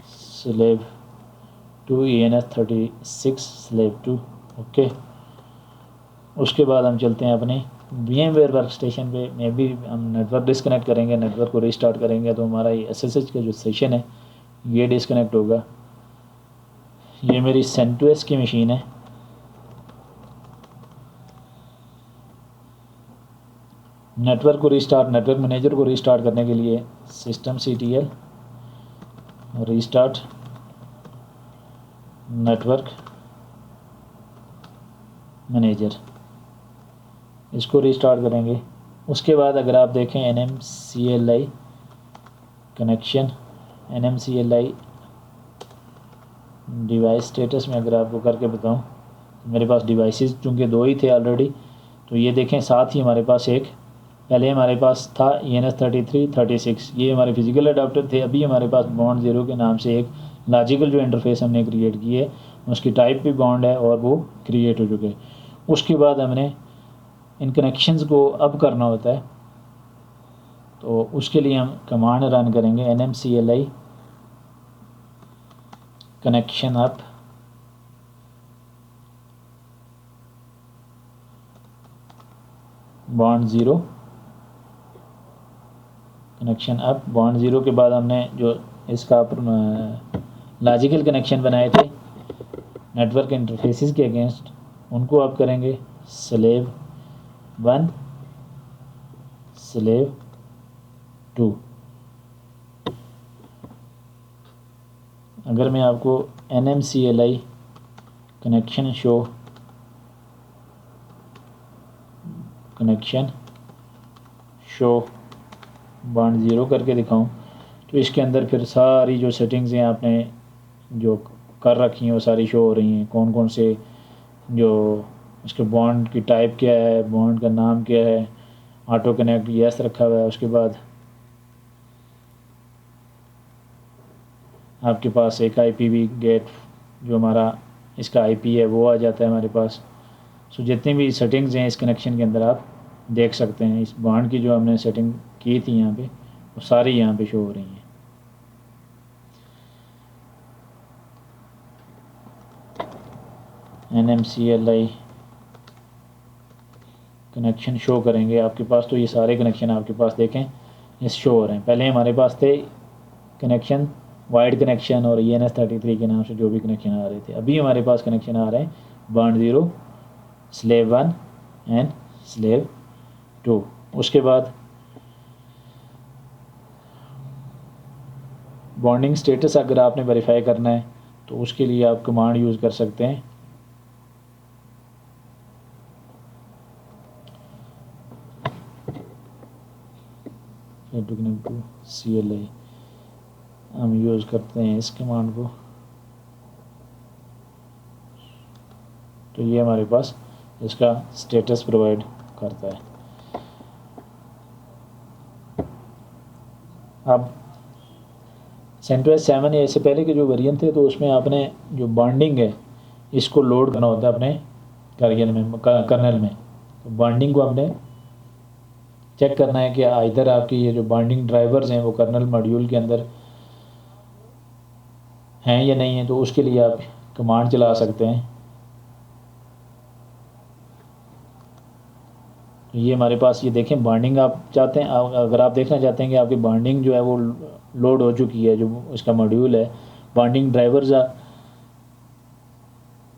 slave 2 ENS36 slave 2, okay. उसके बाद हम चलते हैं अपने VMware वर्क स्टेशन पे। में भी हम नेटवर्क डिस्कनेक्ट करेंगे, नेटवर्क को रिस्टार्ट करेंगे तो हमारा ये SSH का जो सेशन है ये डिस्कनेक्ट होगा। ये मेरी CentOS की मशीन है। नेटवर्क मैनेजर को रिस्टार्ट करने के लिए systemctl रिस्टार्ट नेटवर्क मैनेजर, इसको रिस्टार्ट करेंगे। उसके बाद अगर आप देखें NMCLI connection, NMCLI device status में अगर आपको करके बताऊं, मेरे पास डिवाइसेस चूँकि 2 ही थे ऑलरेडी, तो ये देखें साथ ही हमारे पास एक पहले हमारे पास था ENS33 36, ये हमारे फिजिकल अडाप्टर थे। अभी हमारे पास बॉन्ड 0 के नाम से एक लॉजिकल जो इंटरफेस हमने क्रिएट की है उसकी टाइप भी बॉन्ड है और वो क्रिएट हो चुके हैं। उसके बाद हमने इन कनेक्शंस को अप करना होता है, तो उसके लिए हम कमांड रन करेंगे NMCLI connection up bond 0 connection up, bond zero के बाद हमने जो इसका लॉजिकल कनेक्शन बनाए थे नेटवर्क इंटरफेसेस के अगेंस्ट, उनको आप करेंगे स्लेव 1 स्लेव 2। अगर मैं आपको NMCLI connection show bond zero करके दिखाऊं तो इसके अंदर फिर सारी जो सेटिंग्स हैं आपने जो कर रखी हैं वो सारी शो हो रही हैं। कौन कौन से जो उसके बॉन्ड की टाइप क्या है, बॉन्ड का नाम क्या है, ऑटो कनेक्ट यस रखा हुआ है। उसके बाद आपके पास एक IPv गेट जो हमारा इसका IP है वो आ जाता है हमारे पास। सो जितनी भी सेटिंग्स हैं इस कनेक्शन के अंदर आप देख सकते हैं। इस बॉन्ड की जो हमने सेटिंग की थी यहाँ पे वो सारी यहाँ पे शो हो रही हैं। NMCLI कनेक्शन शो करेंगे आपके पास तो ये सारे कनेक्शन आपके पास देखें ये शो हो रहे हैं। पहले हमारे पास थे कनेक्शन वाइड कनेक्शन और ENS33 के नाम से जो भी कनेक्शन आ रहे थे। अभी हमारे पास कनेक्शन आ रहे हैं bond zero slave 1 and slave 2। उसके बाद बॉन्डिंग स्टेटस अगर आपने वेरीफाई करना है तो उसके लिए आप कमांड यूज़ कर सकते हैं टू कनेक्ट टू CLI। हम यूज़ करते हैं इस कमांड को तो ये हमारे पास इसका स्टेटस प्रोवाइड करता है। अब CentOS 7 या इससे पहले के जो वेरिएंट थे तो उसमें आपने जो बॉन्डिंग है इसको लोड करना होता है अपने कर्नल में। तो बॉन्डिंग को आपने चेक करना है कि इधर आपकी ये जो बॉन्डिंग ड्राइवर्स हैं वो कर्नल मॉड्यूल के अंदर हैं या नहीं है। तो उसके लिए आप कमांड चला सकते हैं। ये हमारे पास ये देखें बॉन्डिंग आप चाहते हैं, अगर आप देखना चाहते हैं कि आपकी बॉन्डिंग जो है वो लोड हो चुकी है, जो इसका मॉड्यूल है बॉन्डिंग ड्राइवर्स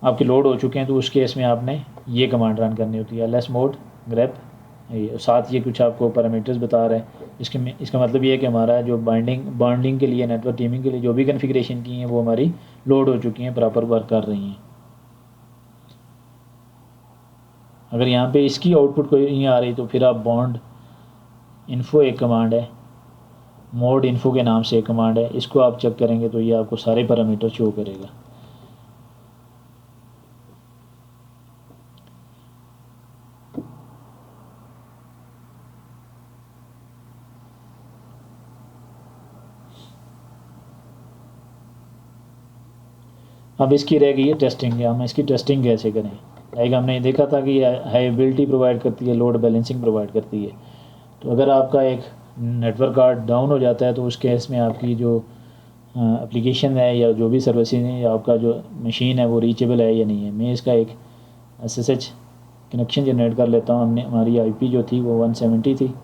आपके लोड हो चुके हैं, तो उस केस में आपने ये कमांड रन करनी होती है ls मोड ग्रेप। साथ ये कुछ आपको पैरामीटर्स बता रहे हैं। इसका मतलब ये है कि हमारा जो बॉन्डिंग के लिए नेटवर्क टीमिंग के लिए जो भी कॉन्फ़िगरेशन की हैं वो हमारी लोड हो चुकी हैं, प्रॉपर वर्क कर रही हैं। अगर यहाँ पे इसकी आउटपुट कोई नहीं आ रही तो फिर आप बॉन्ड इन्फो एक कमांड है, मोड इन्फो के नाम से एक कमांड है, इसको आप चेक करेंगे तो ये आपको सारे पैरामीटर शो करेगा। अब इसकी रह गई है टेस्टिंग। हम इसकी टेस्टिंग कैसे करें। लाइक हमने देखा था कि हाईबिलिटी प्रोवाइड करती है, लोड बैलेंसिंग प्रोवाइड करती है। तो अगर आपका एक नेटवर्क कार्ड डाउन हो जाता है तो उस केस में आपकी जो एप्लीकेशन है या जो भी सर्विसेज है या आपका जो मशीन है वो रीचेबल है या नहीं है। मैं इसका एक SSH कनेक्शन जनरेट कर लेता हूँ। हमने हमारी IP जो थी वो 170 थी।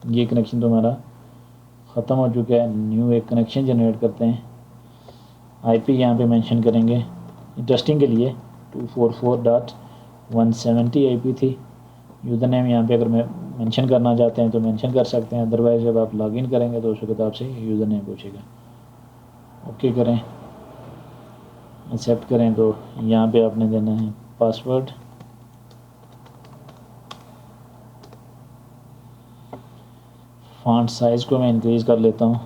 ये कनेक्शन तो हमारा ख़त्म हो चुका है। न्यू एक कनेक्शन जनरेट करते हैं। IP यहाँ पे मेंशन करेंगे टेस्टिंग के लिए 244.170 IP थी। यूज़र नेम यहाँ पे अगर मैं मेंशन करना चाहते हैं तो मेंशन कर सकते हैं, अदरवाइज़ जब आप लॉगिन करेंगे तो उस वक्त आपसे यूज़र नेम पूछेगा। ओके करें, एक्सेप्ट करें तो यहाँ पे आपने देना है पासवर्ड। फॉन्ट साइज़ को मैं इंक्रीज़ कर लेता हूँ।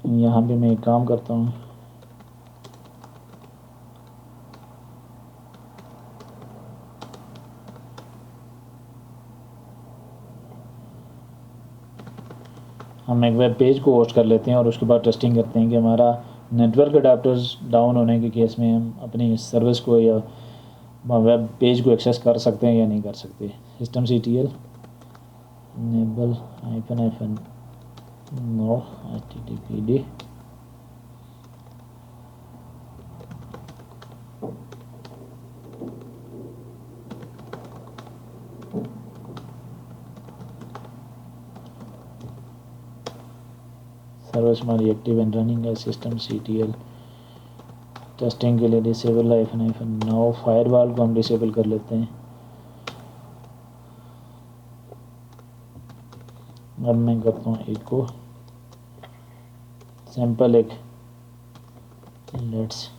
यहाँ पे मैं एक काम करता हूँ, हम एक वेब पेज को होस्ट कर लेते हैं और उसके बाद टेस्टिंग करते हैं कि हमारा नेटवर्क अडाप्टर्स डाउन होने के केस में हम अपनी सर्विस को या वेब पेज को एक्सेस कर सकते हैं या नहीं कर सकते। systemctl enable now HTTPD service हमारी एक्टिव एंड रनिंग है। सिस्टम CTL टेस्टिंग के लिए डिसेबल -9 फायरवॉल को हम डिसेबल कर लेते हैं। अब मैं करता हूँ इको सैंपल एक लेट्स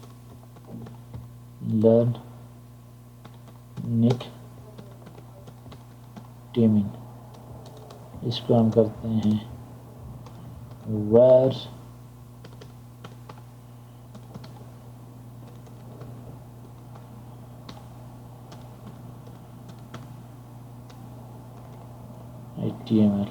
लर्न निक टीमिंग, इसको हम करते हैं where HTML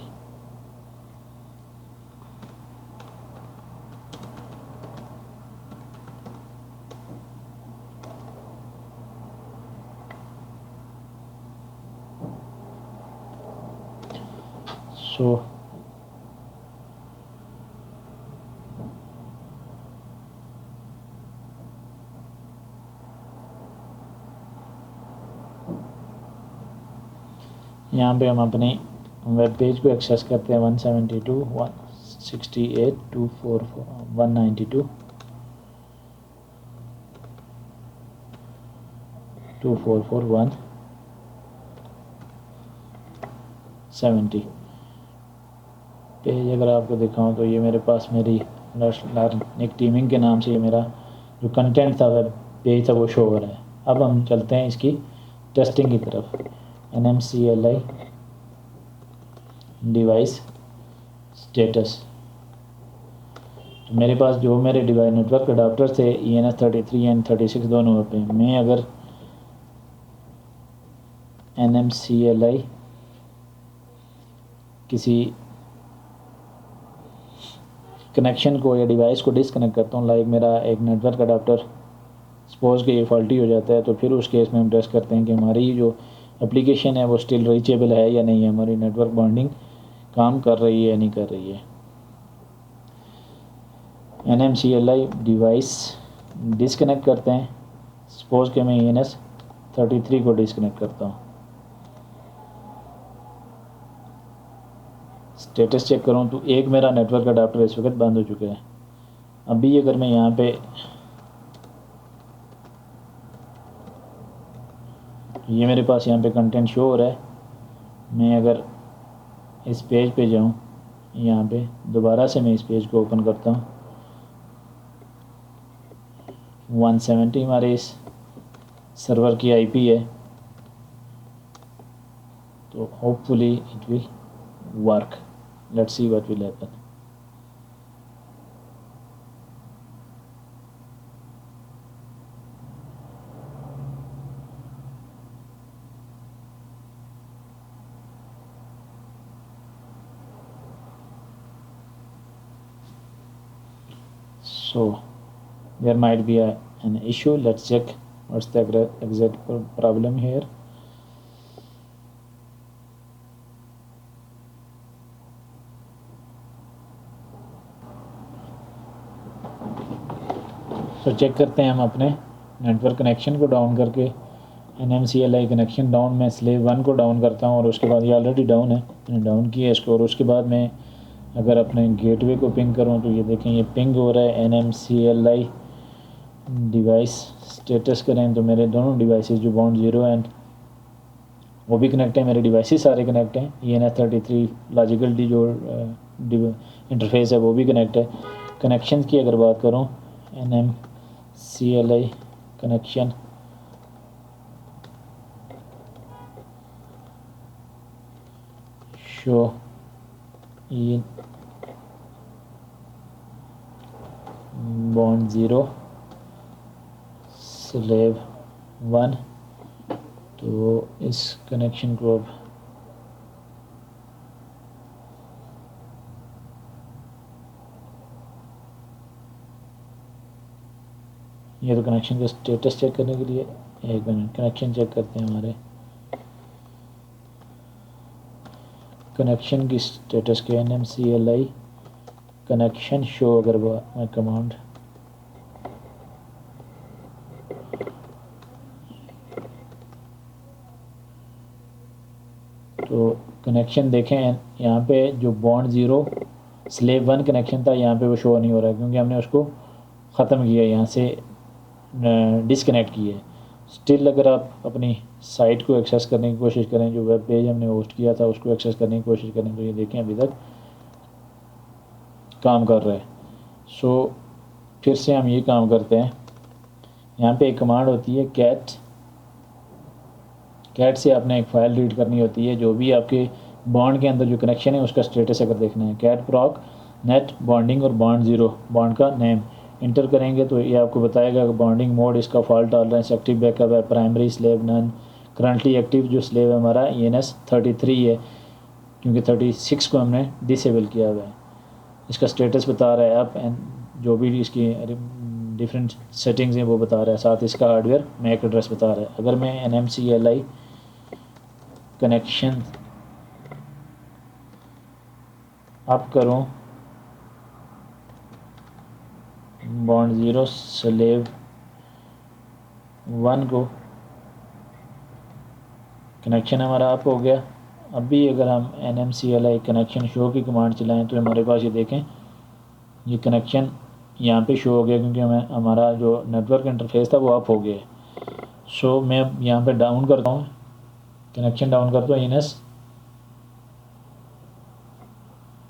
so यहाँ पे हम अपने वेब पेज को एक्सेस करते हैं 172 168 244 192 244 170 पेज अगर आपको दिखाऊं तो ये मेरे पास मेरी एक टीमिंग के नाम से ये मेरा जो कंटेंट था वेब पेज था वो शो हो रहा है। अब हम चलते हैं इसकी टेस्टिंग की तरफ। NMCLI डिवाइस स्टेटस, तो मेरे पास जो मेरे डिवाइस नेटवर्क अडाप्टर थे ENS33 एंड 36 दोनों पे, मैं अगर NMCLI किसी कनेक्शन को या डिवाइस को डिसकनेक्ट करता हूँ, लाइक मेरा एक नेटवर्क अडाप्टर सपोज कि ये फॉल्टी हो जाता है, तो फिर उस केस में हम टेस्ट करते हैं कि हमारी जो एप्लीकेशन है वो स्टिल रीचेबल है या नहीं है, हमारी नेटवर्क बॉन्डिंग काम कर रही है या नहीं कर रही है। NMCLI डिवाइस डिसकनेक्ट करते हैं। सपोज कि मैं ENS33 को डिसकनेक्ट करता हूँ, स्टेटस चेक करूँ तो एक मेरा नेटवर्क अडाप्टर इस वक्त बंद हो चुका है। अभी अगर मैं यहाँ पे ये मेरे पास यहाँ पे कंटेंट शो हो रहा है, मैं अगर इस पेज पे जाऊँ, यहाँ पे दोबारा से मैं इस पेज को ओपन करता हूँ, 170 हमारे इस सर्वर की IP है, तो hopefully it will work. Let's see what will happen. So there might be an issue. Let's check what's the exact problem here. So check करते हैं हम अपने नेटवर्क कनेक्शन को डाउन करके। NMCLI कनेक्शन डाउन, मैं slave 1 को down करता हूँ और उसके बाद ये ऑलरेडी डाउन है, मैंने डाउन किया इसको, और उसके बाद मैं अगर अपने गेटवे को पिंग करूँ तो ये देखें ये पिंग हो रहा है। NMCLI डिवाइस स्टेटस करें तो मेरे दोनों डिवाइसेस जो बाउंड 0 एंड वो भी कनेक्ट है, मेरे डिवाइसेस सारे कनेक्ट हैं। ENS33 लॉजिकल डी जो इंटरफेस है वो भी कनेक्ट है। कनेक्शन की अगर बात करूँ, NMCLI connection show in bound 0 slave 1, तो इस कनेक्शन को अब ये तो कनेक्शन का स्टेटस चेक करने के लिए, एक मिनट कनेक्शन चेक करते हैं। हमारे कनेक्शन की स्टेटस के NMCLI कनेक्शन शो अगर मैं कमांड तो कनेक्शन देखें यहाँ पे जो bond zero slave one connection था यहाँ पे वो शो नहीं हो रहा है क्योंकि हमने उसको ख़त्म किया, यहाँ से डिसकनेक्ट किया है। स्टिल अगर आप अपनी साइट को एक्सेस करने की कोशिश करें, जो वेब पेज हमने होस्ट किया था उसको एक्सेस करने की कोशिश करें, तो ये देखें अभी तक काम कर रहा है। सो फिर से हम ये काम करते हैं। यहाँ पे एक कमांड होती है कैट से आपने एक फ़ाइल रीड करनी होती है, जो भी आपके बॉन्ड के अंदर जो कनेक्शन है उसका स्टेटस अगर देखना है। कैट प्रॉक नेट बॉन्डिंग और बॉन्ड ज़ीरो, बॉन्ड का नेम इंटर करेंगे तो ये आपको बताएगा कि बॉन्डिंग मोड इसका फॉल्ट टॉलरेंस एक्टिव बैकअप है, primary slave none, currently active जो स्लेव है हमारा ENS 33 है क्योंकि 36 को हमने डिसेबल किया हुआ है। इसका स्टेटस बता रहा है अप एंड जो भी इसकी डिफरेंट सेटिंग्स हैं वो बता रहा है, साथ इसका हार्डवेयर मैक एड्रेस बता रहा है। अगर मैं NMCLI कनेक्शन अप करूं बॉन्ड ज़ीरो स्लेव वन को, कनेक्शन हमारा अप हो गया। अभी अगर हम NMCLI कनेक्शन शो की कमांड चलाएं तो हमारे पास ये देखें ये कनेक्शन यहाँ पे शो हो गया क्योंकि हमारा जो नेटवर्क इंटरफेस था वो अप हो गया है। सो मैं यहाँ पे डाउन करता हूँ, कनेक्शन डाउन करता हूँ ENS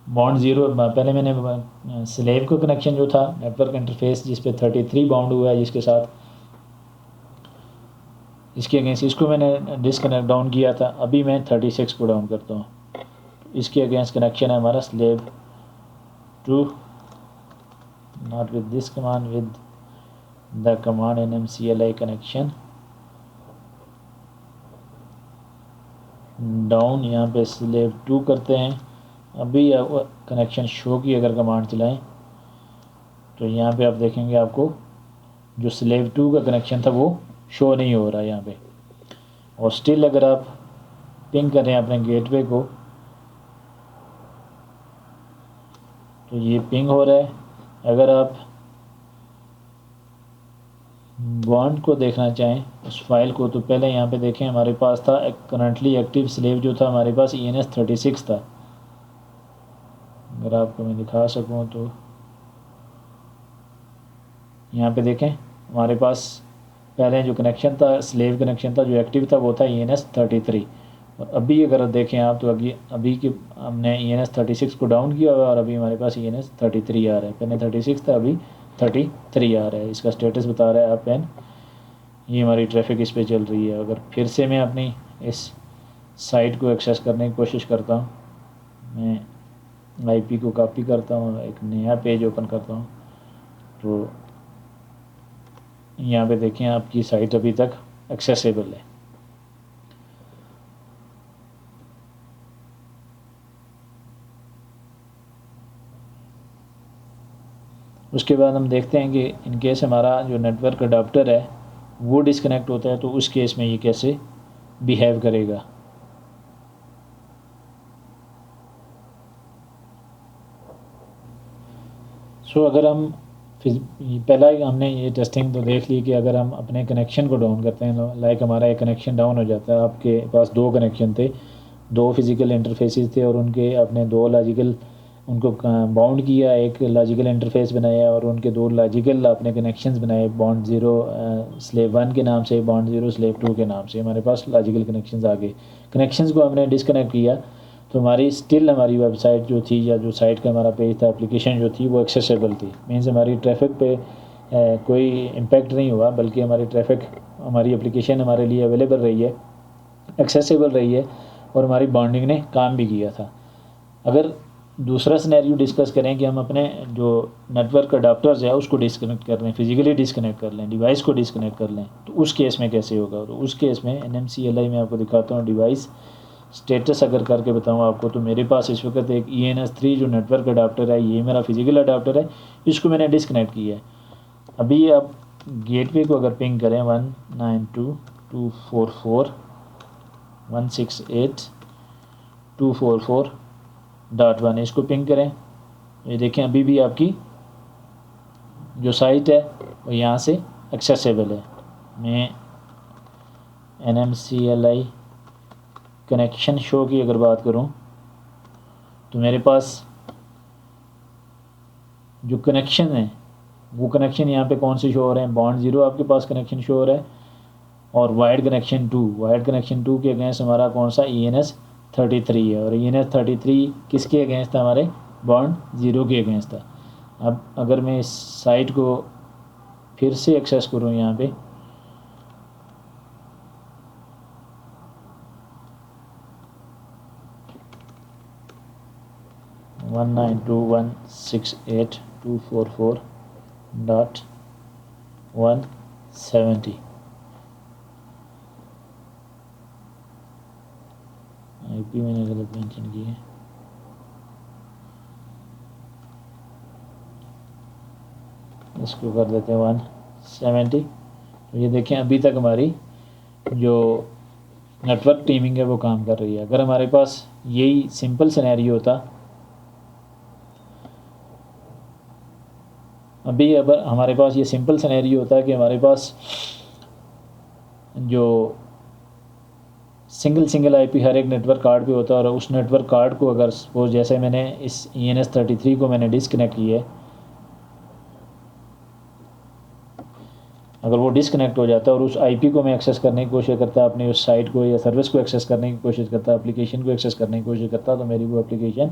बॉन्ड ज़ीरो। पहले मैंने स्लेव को कनेक्शन जो था नेटवर्क इंटरफेस जिस पे 33 बाउंड हुआ है जिसके साथ इसके अगेंस्ट, इसको मैंने डिसकनेक्ट डाउन किया था। अभी मैं 36 को डाउन करता हूँ, इसके अगेंस्ट कनेक्शन है हमारा slave two, not with this command, with the command NMCLI connection down. यहाँ पे स्लेव टू करते हैं। अभी कनेक्शन शो की अगर कमांड चलाएं तो यहाँ पे आप देखेंगे आपको जो स्लेव टू का कनेक्शन था वो शो नहीं हो रहा है यहाँ पे। और स्टिल अगर आप पिंग करें अपने गेटवे को तो ये पिंग हो रहा है। अगर आप बॉन्ड को देखना चाहें उस फाइल को तो पहले यहाँ पे देखें हमारे पास था करंटली एक्टिव स्लेव जो था हमारे पास ENS 36 था। अगर आपको मैं दिखा सकूँ तो यहाँ पे देखें हमारे पास पहले जो कनेक्शन था स्लेव कनेक्शन था जो एक्टिव था वो था ENS 33। और अभी अगर देखें आप तो अभी की हमने ENS 36 को डाउन किया हुआ और अभी हमारे पास ENS 33 आ रहा है। पहले 36 था, अभी 33 आ रहा है। इसका स्टेटस बता रहा है अप एंड ये हमारी ट्रैफिक इस पर चल रही है। अगर फिर से मैं अपनी इस साइट को एक्सेस करने की कोशिश करता हूँ, मैं IP को कॉपी करता हूँ, एक नया पेज ओपन करता हूँ तो यहाँ पे देखें आपकी साइट अभी तक एक्सेसिबल है। उसके बाद हम देखते हैं कि इन केस हमारा जो नेटवर्क अडाप्टर है वो डिस्कनेक्ट होता है तो उस केस में ये कैसे बिहेव करेगा। सो अगर हम पहला ही हमने ये टेस्टिंग तो देख ली कि अगर हम अपने कनेक्शन को डाउन करते हैं, लाइक हमारा एक कनेक्शन डाउन हो जाता है, आपके पास दो कनेक्शन थे, दो फिज़िकल इंटरफेसेस थे और उनके अपने दो लॉजिकल उनको बाउंड किया, एक लॉजिकल इंटरफेस बनाया और उनके दो लॉजिकल आपने कनेक्शंस बनाए बॉन्ड ज़ीरो स्लेव वन के नाम से, बॉन्ड ज़ीरो स्लेव टू के नाम से। हमारे पास लॉजिकल कनेक्शंस आ गए। कनेक्शंस को हमने डिसकनेक्ट किया तो हमारी स्टिल हमारी वेबसाइट जो थी या जो साइट का हमारा पेज था, एप्लीकेशन जो थी वो एक्सेसिबल थी। मीन्स हमारी ट्रैफिक पे कोई इम्पेक्ट नहीं हुआ, बल्कि हमारी ट्रैफिक हमारी एप्लीकेशन हमारे लिए अवेलेबल रही है, एक्सेसिबल रही है और हमारी बॉन्डिंग ने काम भी किया था। अगर दूसरा सिनेरियो डिस्कस करें कि हम अपने जो नेटवर्क अडाप्टर्स है उसको डिस्कनेक्ट कर लें, फिजिकली डिस्कनेक्ट कर लें, डिवाइस को डिस्कनेक्ट कर लें, तो उस केस में कैसे होगा। तो उस केस में NMCLI में आपको दिखाता हूँ डिवाइस स्टेटस अगर करके बताऊँ आपको, तो मेरे पास इस वक्त एक ENS 3 जो नेटवर्क अडाप्टर है, ये मेरा फिजिकल अडाप्टर है, इसको मैंने डिस्कनेक्ट किया है। अभी आप गेटवे को अगर पिंग करें 192.244.168.244.1 इसको पिंग करें ये देखें अभी भी आपकी जो साइट है वो यहाँ से एक्सेसिबल है। मैं NMCLI कनेक्शन शो की अगर बात करूँ तो मेरे पास जो कनेक्शन है वो कनेक्शन यहाँ पे कौन से शो हो रहे हैं, बॉन्ड 0 आपके पास कनेक्शन शो हो रहा है और वाइड कनेक्शन 2 के अगेंस्ट हमारा कौन सा ENS33 है, और ENS33 किसके अगेंस्ट था, हमारे बॉन्ड 0 के अगेंस्ट था। अब अगर मैं इस साइट को फिर से एक्सेस करूँ यहाँ पे, वन 192.168.244.170 IP मैंने गलत मेंशन की है। इसको कर देते हैं 170। तो ये देखें अभी तक हमारी जो नेटवर्क टीमिंग है वो काम कर रही है। अगर हमारे पास यही सिंपल सिनेरियो होता, अभी अगर हमारे पास ये सिंपल सिनेरियो होता है कि हमारे पास जो सिंगल IP हर एक नेटवर्क कार्ड पे होता है और उस नेटवर्क कार्ड को अगर सपोज जैसे मैंने इस ENS33 को मैंने डिस्कनेक्ट किया है, अगर वो डिस्कनेक्ट हो जाता है और उस IP को मैं एक्सेस करने की कोशिश करता, अपनी उस साइट को या सर्विस को एक्सेस करने की कोशिश करता, एप्लीकेशन को एक्सेस करने की कोशिश करता, तो मेरी वो एप्लीकेशन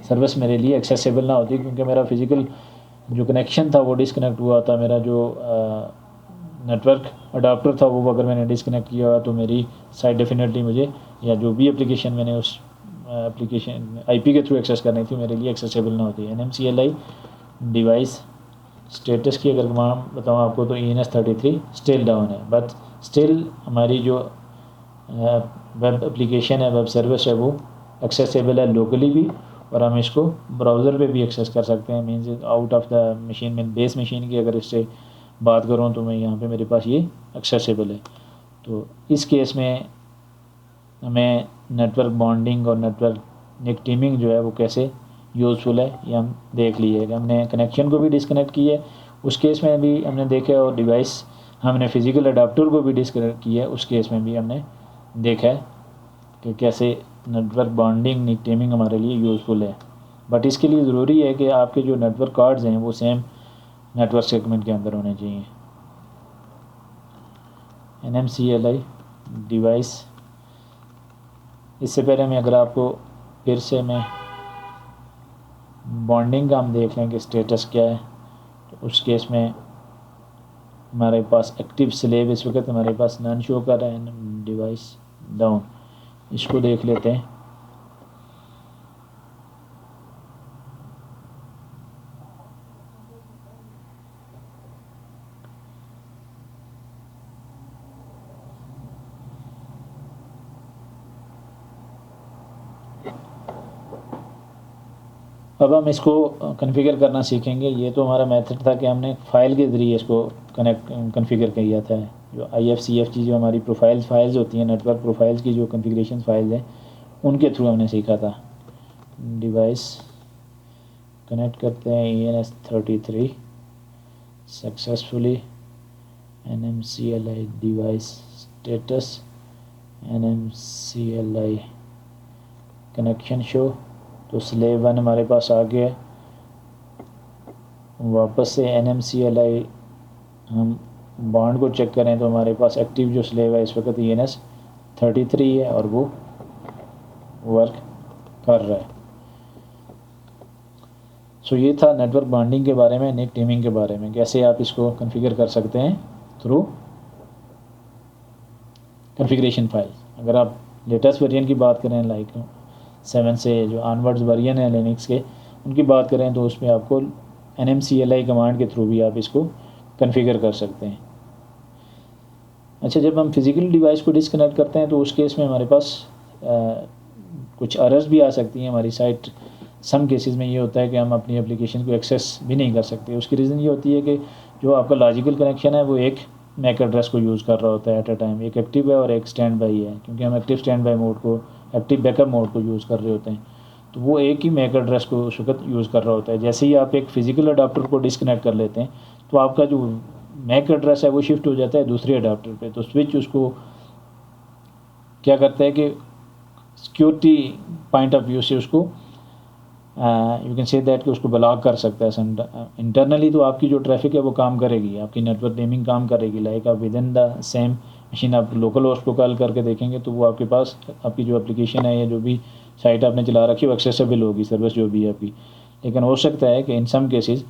सर्विस मेरे लिए एक्सेसिबल ना होती, क्योंकि मेरा फिज़िकल जो कनेक्शन था वो डिस्कनेक्ट हुआ था। मेरा जो नेटवर्क अडाप्टर था वो अगर मैंने डिस्कनेक्ट किया तो मेरी साइट डेफिनेटली मुझे या जो भी एप्लीकेशन मैंने उस एप्लीकेशन IP के थ्रू एक्सेस करनी थी मेरे लिए एक्सेसिबल ना होती। NMCLI डिवाइस स्टेटस की अगर मैं बताऊँ आपको तो ENS33 स्टिल डाउन है, बट स्टिल हमारी जो वेब एप्लीकेशन है, वेब सर्विस है, वो एक्सेसिबल है लोकली भी, और हम इसको ब्राउज़र पे भी एक्सेस कर सकते हैं। Means out of the machine में बेस मशीन की अगर इससे बात करूँ तो मैं यहाँ पे मेरे पास ये एक्सेसिबल है। तो इस केस में हमें नेटवर्क बॉन्डिंग और नेटवर्क टीमिंग जो है वो कैसे यूज़फुल है ये हम देख लिए। हमने कनेक्शन को भी डिस्कनेक्ट किया है, उस केस में भी हमने देखा है, और डिवाइस हमने फ़िज़िकल अडाप्टर को भी डिस्कनेक्ट किया है, उस केस में भी हमने देखा है कि कैसे नेटवर्क बॉन्डिंग टीमिंग हमारे लिए यूज़फुल है। बट इसके लिए ज़रूरी है कि आपके जो नेटवर्क कार्ड्स हैं वो सेम नेटवर्क सेगमेंट के अंदर होने चाहिए। NMCLI डिवाइस, इससे पहले मैं अगर आपको फिर से मैं बॉन्डिंग का हम देख लें कि स्टेटस क्या है, तो उस केस में हमारे पास एक्टिव स्लेव इस वक्त हमारे पास नन शो कर रहा है, डिवाइस डाउन। इसको देख लेते हैं। अब हम इसको कॉन्फ़िगर करना सीखेंगे। ये तो हमारा मेथड था कि हमने फ़ाइल के ज़रिए इसको कॉन्फ़िगर किया था। जो IFCFG जो हमारी फाइल्स होती हैं, नेटवर्क प्रोफाइल्स की जो कॉन्फ़िगरेशन फाइल्स हैं, उनके थ्रू हमने सीखा था। डिवाइस कनेक्ट करते हैं ENS33 successfully. NMCLI device status, NMCLI connection show, तो स्लेव 1 हमारे पास आ गया। वापस से NMCLI हम बॉन्ड को चेक करें तो हमारे पास एक्टिव जो स्लेव है इस वक्त ENS33 है और वो वर्क कर रहा है। सो ये था नेटवर्क बॉन्डिंग के बारे में, नेट टीमिंग के बारे में, कैसे आप इसको कॉन्फ़िगर कर सकते हैं थ्रू कॉन्फ़िगरेशन फाइल। अगर आप लेटेस्ट वेरिएंट की बात करें, लाइक 7 से जो ऑनवर्ड्स वेरिएंट है लिनक्स के, उनकी बात करें तो उसमें आपको NMCLI कमांड के थ्रू भी आप इसको कॉन्फ़िगर कर सकते हैं। अच्छा, जब हम फिज़िकल डिवाइस को डिस्कनेक्ट करते हैं तो उस केस में हमारे पास कुछ एरर्स भी आ सकती हैं। हमारी साइट सम केसेस में ये होता है कि हम अपनी एप्लीकेशन को एक्सेस भी नहीं कर सकते। उसकी रीज़न ये होती है कि जो आपका लॉजिकल कनेक्शन है वो एक मैक एड्रेस को यूज़ कर रहा होता है एट अ टाइम, एक एक्टिव है और एक स्टैंड बाई है, क्योंकि हम एक्टिव स्टैंड बाई मोड को, एक्टिव बैकअप मोड को यूज़ कर रहे होते हैं। तो वो एक ही मैक एड्रेस को उस वक्त यूज़ कर रहा होता है। जैसे ही आप एक फ़िज़िकल अडाप्टर को डिस्कनेक्ट कर लेते हैं तो आपका जो मैक एड्रेस है वो शिफ्ट हो जाता है दूसरे अडाप्टर पे। तो स्विच उसको क्या करता है कि सिक्योरिटी पॉइंट ऑफ व्यू से उसको यू कैन से दैट कि उसको ब्लॉक कर सकता है। इंटरनली तो आपकी जो ट्रैफिक है वो काम करेगी, आपकी नेटवर्क नेमिंग काम करेगी। लाइक आप with in the same machine आप लोकल होस्ट को कॉल करके देखेंगे तो वो आपके पास आपकी जो एप्लीकेशन है या जो भी साइट आपने चला रखी है वो एक्सेसिबल होगी, सर्विस जो भी है आपकी। लेकिन हो सकता है कि इन सम केसेस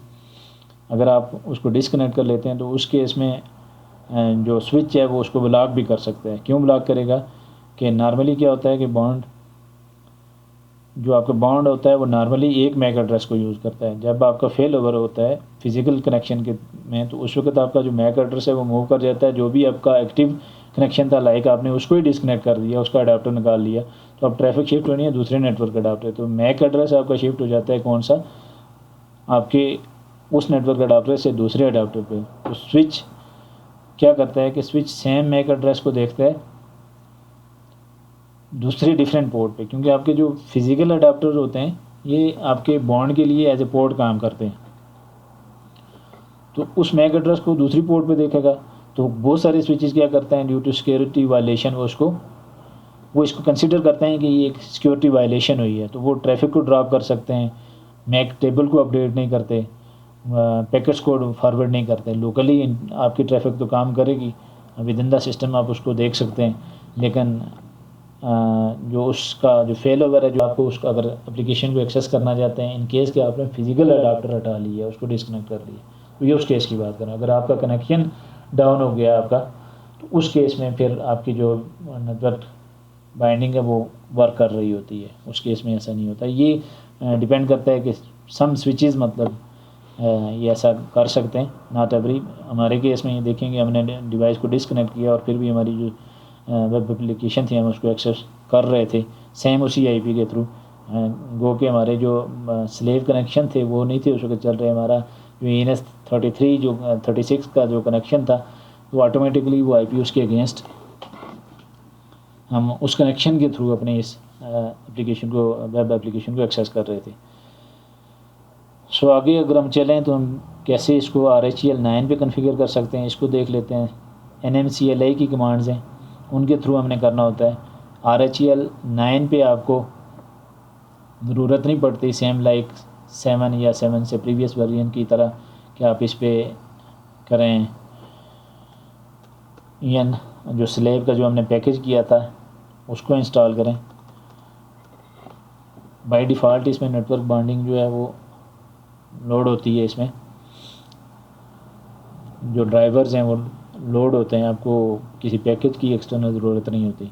अगर आप उसको डिसकनेक्ट कर लेते हैं तो उस केस में जो स्विच है वो उसको ब्लॉक भी कर सकता है। क्यों ब्लॉक करेगा कि नॉर्मली क्या होता है कि बॉन्ड जो आपका बॉन्ड होता है वो नॉर्मली एक मैक एड्रेस को यूज़ करता है। जब आपका फेल ओवर होता है फिज़िकल कनेक्शन के में तो उस वक्त आपका जो मैक एड्रेस है वो मूव कर जाता है। जो भी आपका एक्टिव कनेक्शन था लाइक आपने उसको ही डिसकनेक्ट कर दिया, उसका अडाप्टर निकाल लिया तो अब ट्रैफिक शिफ्ट होनी है दूसरे नेटवर्क अडाप्टर। तो मैक एड्रेस आपका शिफ्ट हो जाता है कौन सा, आपके उस नेटवर्क अडाप्टर से दूसरे अडाप्टर पे। तो स्विच क्या करता है कि स्विच सेम मैक एड्रेस को देखता है दूसरे डिफरेंट पोर्ट पे, क्योंकि आपके जो फिज़िकल अडाप्टर होते हैं ये आपके बॉन्ड के लिए एज ए पोर्ट काम करते हैं। तो उस मैक एड्रेस को दूसरी पोर्ट पे देखेगा तो बहुत सारे स्विचेस क्या करते हैं ड्यू टू सिक्योरिटी वायलेशन वो इसको कंसिडर करते हैं कि ये एक सिक्योरिटी वायलेशन हुई है, तो वो ट्रैफिक को ड्रॉप कर सकते हैं, मैक टेबल को अपडेट नहीं करते, पैकेट्स को फॉरवर्ड नहीं करते। लोकली आपकी ट्रैफिक तो काम करेगी, विद इन द सिस्टम आप उसको देख सकते हैं, लेकिन जो उसका जो फेल ओवर है जो आपको उसका अगर एप्लीकेशन को एक्सेस करना चाहते हैं इन केस के आपने फिज़िकल अडाप्टर हटा लिया उसको डिसकनेक्ट कर लिया, तो ये उस केस की बात करें। अगर आपका कनेक्शन डाउन हो गया आपका तो उस केस में फिर आपकी जो नेटवर्क बाइंडिंग है वो वर्क कर रही होती है, उस केस में ऐसा नहीं होता। ये डिपेंड करता है कि सम स्विचेस मतलब ये ऐसा कर सकते हैं, नॉट एवरी। हमारे केस में ये देखेंगे हमने डिवाइस को डिसकनेक्ट किया और फिर भी हमारी जो वेब एप्लीकेशन थी हम उसको एक्सेस कर रहे थे सेम उसी आईपी के थ्रू। गो के हमारे जो स्लेव कनेक्शन थे वो नहीं थे उस वक्त चल रहे। हमारा जो ENS33 जो 36 का जो कनेक्शन था वो ऑटोमेटिकली वो आईपी उसके अगेंस्ट हम उस कनेक्शन के थ्रू अपने इस एप्लीकेशन को वेब एप्लीकेशन को एक्सेस कर रहे थे। सो आगे अगर हम चलें तो हम कैसे इसको RHEL 9 पे कॉन्फ़िगर कर सकते हैं इसको देख लेते हैं। NMCLI की कमांड्स हैं उनके थ्रू हमने करना होता है। RHEL 9 पे आपको ज़रूरत नहीं पड़ती सेम लाइक 7 या 7 से प्रीवियस वर्जन की तरह कि आप इस पे करें EN जो स्लेव का जो हमने पैकेज किया था उसको इंस्टॉल करें। बाय डिफ़ॉल्ट इसमें नेटवर्क बॉन्डिंग जो है वो लोड होती है, इसमें जो ड्राइवर्स हैं वो लोड होते हैं, आपको किसी पैकेज की एक्सटर्नल ज़रूरत नहीं होती।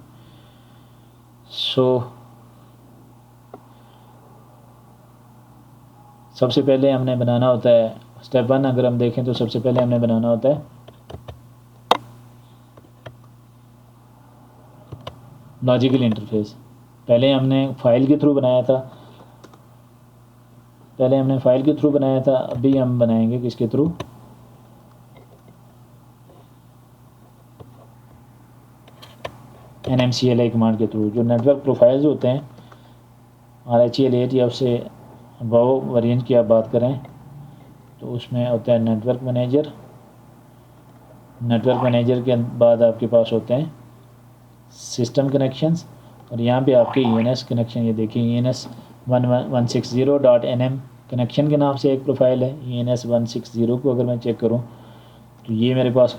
सबसे पहले हमने बनाना होता है स्टेप 1 अगर हम देखें तो सबसे पहले हमने बनाना होता है लॉजिकल इंटरफेस। पहले हमने फाइल के थ्रू बनाया था, अभी हम बनाएंगे किसके थ्रू, NMCLI कमांड के थ्रू। जो नेटवर्क प्रोफाइल्स होते हैं RHEL 8 या उससे अबव वेरिएंट की आप बात करें तो उसमें होता है नेटवर्क मैनेजर के बाद आपके पास होते हैं सिस्टम कनेक्शंस, और यहाँ पे आपके ENS कनेक्शन ये देखिए ENS1160.nm कनेक्शन के नाम से एक प्रोफाइल है। ENS160 को अगर मैं चेक करूँ तो ये मेरे पास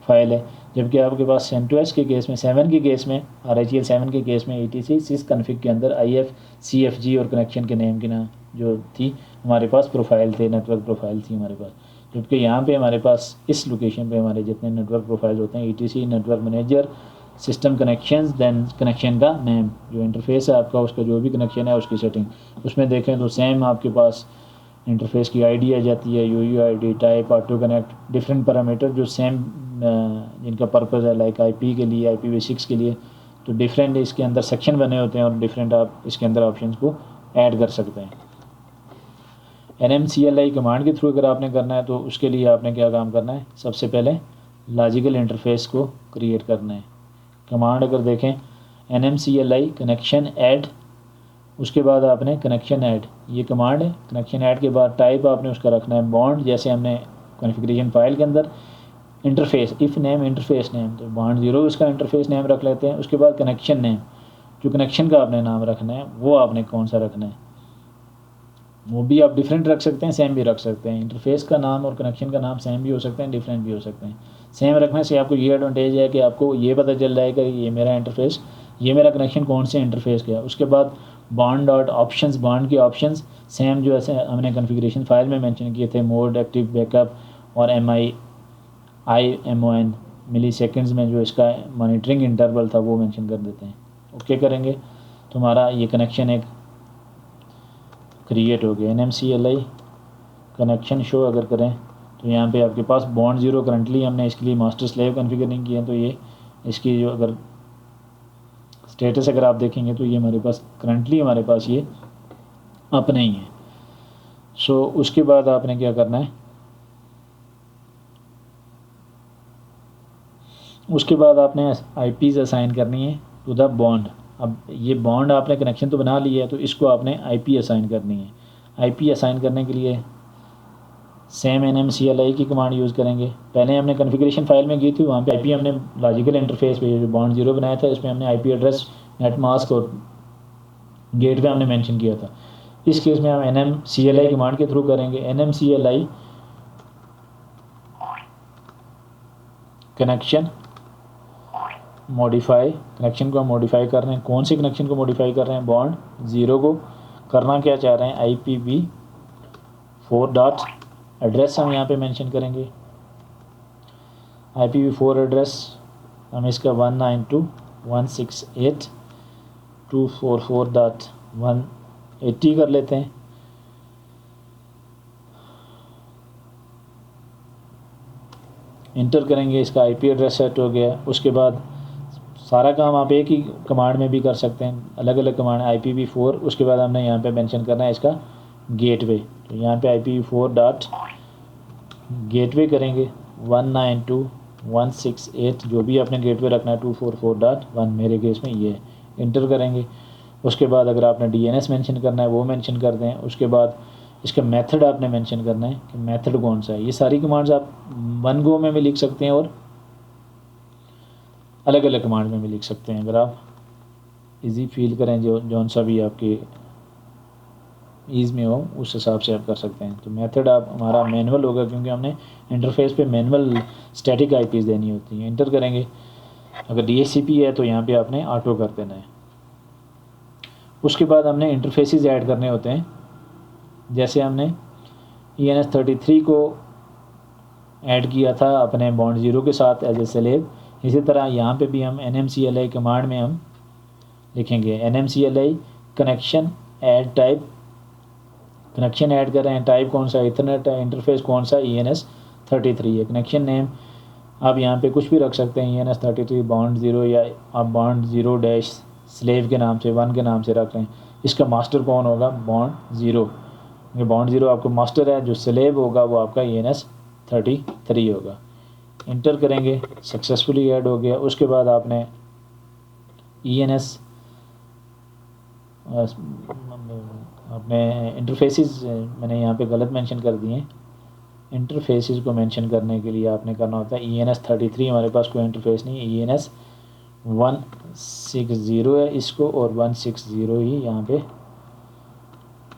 फाइल है, जबकि आपके पास CentOS के केस में 7 के केस में RHEL 7 के केस में ETC sys कन्फिग के अंदर IFCFG और कनेक्शन के नेम की ना जो थी हमारे पास प्रोफाइल थे, नेटवर्क प्रोफाइल थी हमारे पास। जबकि यहाँ पे हमारे पास इस लोकेशन पे हमारे जितने नेटवर्क प्रोफाइल्स होते हैं ETC network manager system connections then connection का नेम, जो इंटरफेस है आपका उसका जो भी कनेक्शन है उसकी सेटिंग उसमें देखें तो सेम आपके पास इंटरफेस की आईडी आ जाती है, UUID type, auto connect, different parameter जो सेम जिनका पर्पज़ है लाइक IP के लिए IPv6 के लिए, तो डिफरेंट इसके अंदर सेक्शन बने होते हैं और डिफरेंट आप इसके अंदर ऑप्शंस को ऐड कर सकते हैं। NMCLI कमांड के थ्रू अगर आपने करना है तो उसके लिए आपने क्या काम करना है, सबसे पहले लॉजिकल इंटरफेस को क्रिएट करना है। कमांड अगर देखें NMCLI कनेक्शन ऐड, उसके बाद आपने कनेक्शन ऐड, ये कमांड है। कनेक्शन ऐड के बाद टाइप आपने उसका रखना है बॉन्ड, जैसे हमने कॉन्फ़िगरेशन फाइल के अंदर interface, if name interface name, तो बॉन्ड 0 इसका इंटरफेस नेम रख लेते हैं। उसके बाद कनेक्शन नेम, जो कनेक्शन का आपने नाम रखना है वो आपने कौन सा रखना है, वो भी आप डिफरेंट रख सकते हैं, सेम भी रख सकते हैं। इंटरफेस का नाम और कनेक्शन का नाम सेम भी हो सकते हैं, डिफरेंट भी हो सकते हैं। सेम रखने से आपको ये एडवांटेज है कि आपको ये पता चल जाएगा कि ये मेरा इंटरफेस, ये मेरा कनेक्शन कौन से इंटरफेस का है। उसके बाद बॉन्ड डॉट ऑप्शंस, बॉन्ड के ऑप्शंस सेम जो ऐसे हमने कॉन्फ़िगरेशन फाइल में मेंशन किए थे, मोड, एक्टिव, बैकअप और MON मिली सेकेंड्स में जो इसका मॉनिटरिंग इंटरवल था वो मेंशन कर देते हैं। ओके करेंगे तो हमारा ये कनेक्शन एक क्रिएट हो गया। NMCLI कनेक्शन शो अगर करें तो यहाँ पे आपके पास बॉन्ड 0 करंटली हमने इसके लिए मास्टर स्लेव कॉन्फ़िगर नहीं किया, तो ये इसकी जो अगर स्टेटस अगर आप देखेंगे तो ये हमारे पास करंटली हमारे पास ये अपने ही है। सो उसके बाद आपने क्या करना है, उसके बाद आपने IPs असाइन करनी है टू द बॉन्ड। अब ये बॉन्ड आपने कनेक्शन तो बना लिया है, तो इसको आपने IP असाइन करनी है। IP असाइन करने के लिए सेम NMCLI की कमांड यूज़ करेंगे। पहले हमने कॉन्फ़िगरेशन फाइल में की थी, वहाँ पे IP हमने लॉजिकल इंटरफेस पे जो बॉन्ड 0 बनाया था इसमें हमने IP एड्रेस, नेट मास्क और गेटवे हमने मेंशन किया था। इस केस में हम NMCLI कमांड के थ्रू करेंगे। NMCLI कनेक्शन मॉडिफाई, कनेक्शन को हम मॉडिफाई कर रहे हैं। कौन से कनेक्शन को मॉडिफाई कर रहे हैं, बॉन्ड 0 को। करना क्या चाह रहे हैं, IPv4 डॉट एड्रेस हम यहाँ पे मेंशन करेंगे। IPv4 एड्रेस हम इसका 192.168.244.180 कर लेते हैं। इंटर करेंगे, इसका IP एड्रेस सेट हो गया। उसके बाद सारा काम आप एक ही कमांड में भी कर सकते हैं, अलग अलग कमांड। IPv4, उसके बाद हमने यहाँ पे मेंशन करना है इसका गेटवे, तो यहाँ पे IPv4 डॉट गेटवे करेंगे 192.168 जो भी आपने गेटवे रखना है 244.1, मेरे केस में ये है। इंटर करेंगे। उसके बाद अगर आपने DNS मेंशन करना है वो मेंशन कर दें। उसके बाद इसका मेथड आपने मेंशन करना है कि मेथड कौन सा है। ये सारी कमांड्स आप वन गो में भी लिख सकते हैं और अलग अलग कमांड में भी लिख सकते हैं। अगर आप इजी फील करें, जो जौन सा भी आपके ईज़ में हो उस हिसाब से आप कर सकते हैं। तो मेथड आप हमारा मैनुअल होगा, क्योंकि हमने इंटरफेस पे मैनुअल स्टैटिक IPs देनी होती हैं। इंटर करेंगे। अगर DHCP है तो यहाँ पे आपने ऑटो कर देना है। उसके बाद हमने इंटरफेसेस ऐड करने होते हैं। जैसे हमने ENS33 को ऐड किया था अपने बॉन्ड 0 के साथ एज ए स्लेव, इसी तरह यहाँ पे भी हम NMCLI कमांड में हम लिखेंगे NMCLI connection add type, connection add कर रहे हैं, टाइप कौन सा, इथरनेट है, इंटरफेस कौन सा, ENS33 है। कनेक्शन नेम आप यहाँ पे कुछ भी रख सकते हैं, ENS33 बॉन्ड 0, या आप बॉन्ड 0 डैश स्लेव के नाम से 1 के नाम से रख रहे हैं। इसका मास्टर कौन होगा, बॉन्ड 0, ये बॉन्ड 0 आपको मास्टर है, जो स्लेव होगा वो आपका ENS33 होगा। इंटर करेंगे, सक्सेसफुली ऐड हो गया। उसके बाद आपने ENS अपने इंटरफेसेस, मैंने यहाँ पे गलत मेंशन कर दिए हैं। इंटरफेसेस को मेंशन करने के लिए आपने करना होता है ENS33, हमारे पास कोई इंटरफेस नहीं है, ENS160 है इसको, और 160 ही यहाँ पे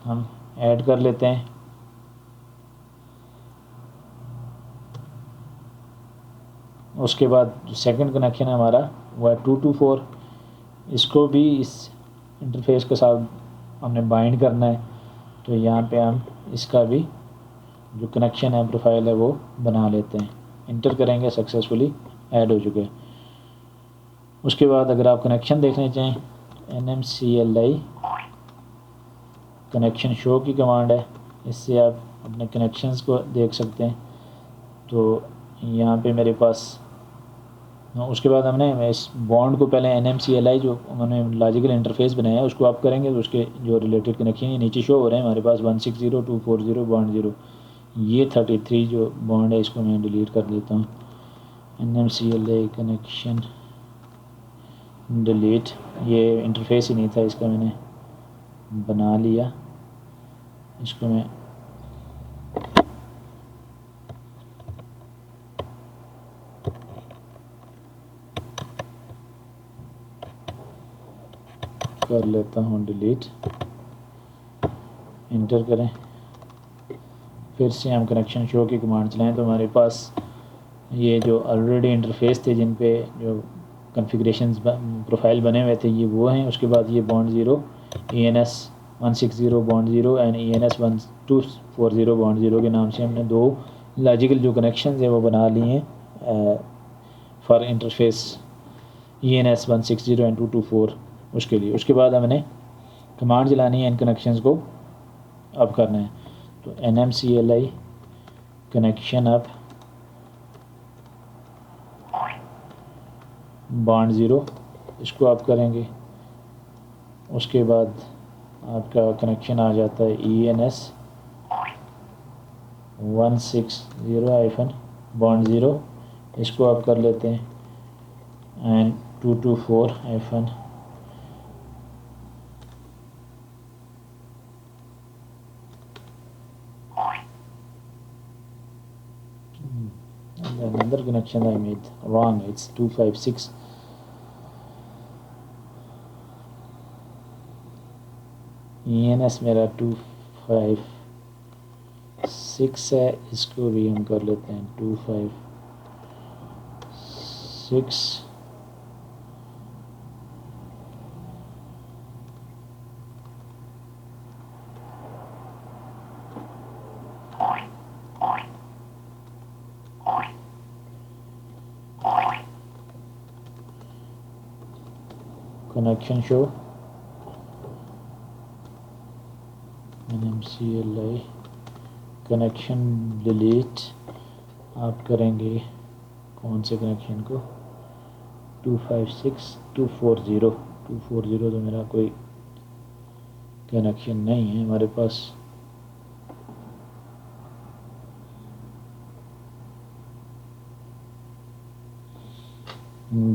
हम ऐड कर लेते हैं। उसके बाद जो सेकंड कनेक्शन है हमारा वो है 224, इसको भी इस इंटरफेस के साथ हमने बाइंड करना है। तो यहाँ पे हम इसका भी जो कनेक्शन है, प्रोफाइल है, वो बना लेते हैं। इंटर करेंगे, सक्सेसफुली ऐड हो चुके हैं। उसके बाद अगर आप कनेक्शन देखना चाहें, NMCLI कनेक्शन शो की कमांड है, इससे आप अपने कनेक्शंस को देख सकते हैं। तो यहाँ पे मेरे पास, उसके बाद हमने इस बॉन्ड को पहले NMCLI जो उन्होंने लॉजिकल इंटरफेस बनाया है उसको आप करेंगे, तो उसके जो रिलेटेड कनेक्शन ये नीचे शो हो रहे हैं हमारे पास 160.240 बॉन्ड 0, ये 33 जो बॉन्ड है इसको मैं डिलीट कर देता हूँ। NMCLI कनेक्शन डिलीट, ये इंटरफेस ही नहीं था इसका, मैंने बना लिया। इसको मैं कर लेता हूँ डिलीट, इंटर करें, फिर से हम कनेक्शन शो की कमांड चलाएं तो हमारे पास ये जो ऑलरेडी इंटरफेस थे जिन पे जो कॉन्फ़िगरेशंस प्रोफाइल बने हुए थे ये वो हैं। उसके बाद ये bond zero ENS 160 bond zero and ENS 1240 bond zero के नाम से हमने दो लॉजिकल जो कनेक्शन है वो बना लिए हैं फॉर इंटरफेस ENS 160 एंड 224 उसके लिए। उसके बाद हमने कमांड चलानी है इन कनेक्शंस को अब करना है। तो NMCLI connection up bond zero, इसको आप करेंगे। उसके बाद आपका कनेक्शन आ जाता है ENS 160 बॉन्ड ज़ीरो, इसको आप कर लेते हैं and 224 another connection I made wrong, it's 256 ENS मेरा 256 है, इसको भी हम कर लेते हैं 256 connection show NMCLI connection delete आप करेंगे कौन से कनेक्शन को 256 240 तो मेरा कोई कनेक्शन नहीं है हमारे पास।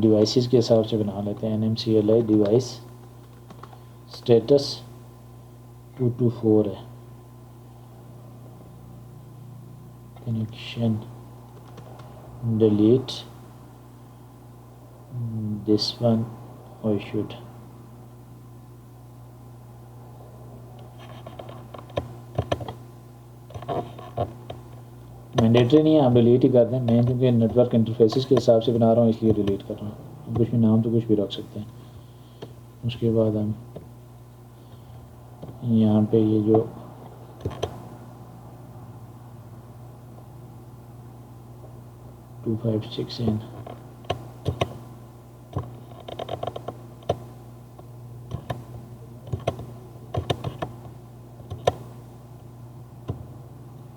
डिवाइसेस के हिसाब से बना लेते हैं। NMCLI डिवाइस स्टेटस 224 है, connection delete this one I should mandatory नहीं है, आप डिलीट ही कर दें। मैं क्योंकि नेटवर्क इंटरफेसेस के हिसाब से बना रहा हूँ इसलिए डिलीट कर रहा हूँ। कुछ भी नाम तो कुछ भी रख सकते हैं। उसके बाद हम यहाँ पे ये जो टू 256 है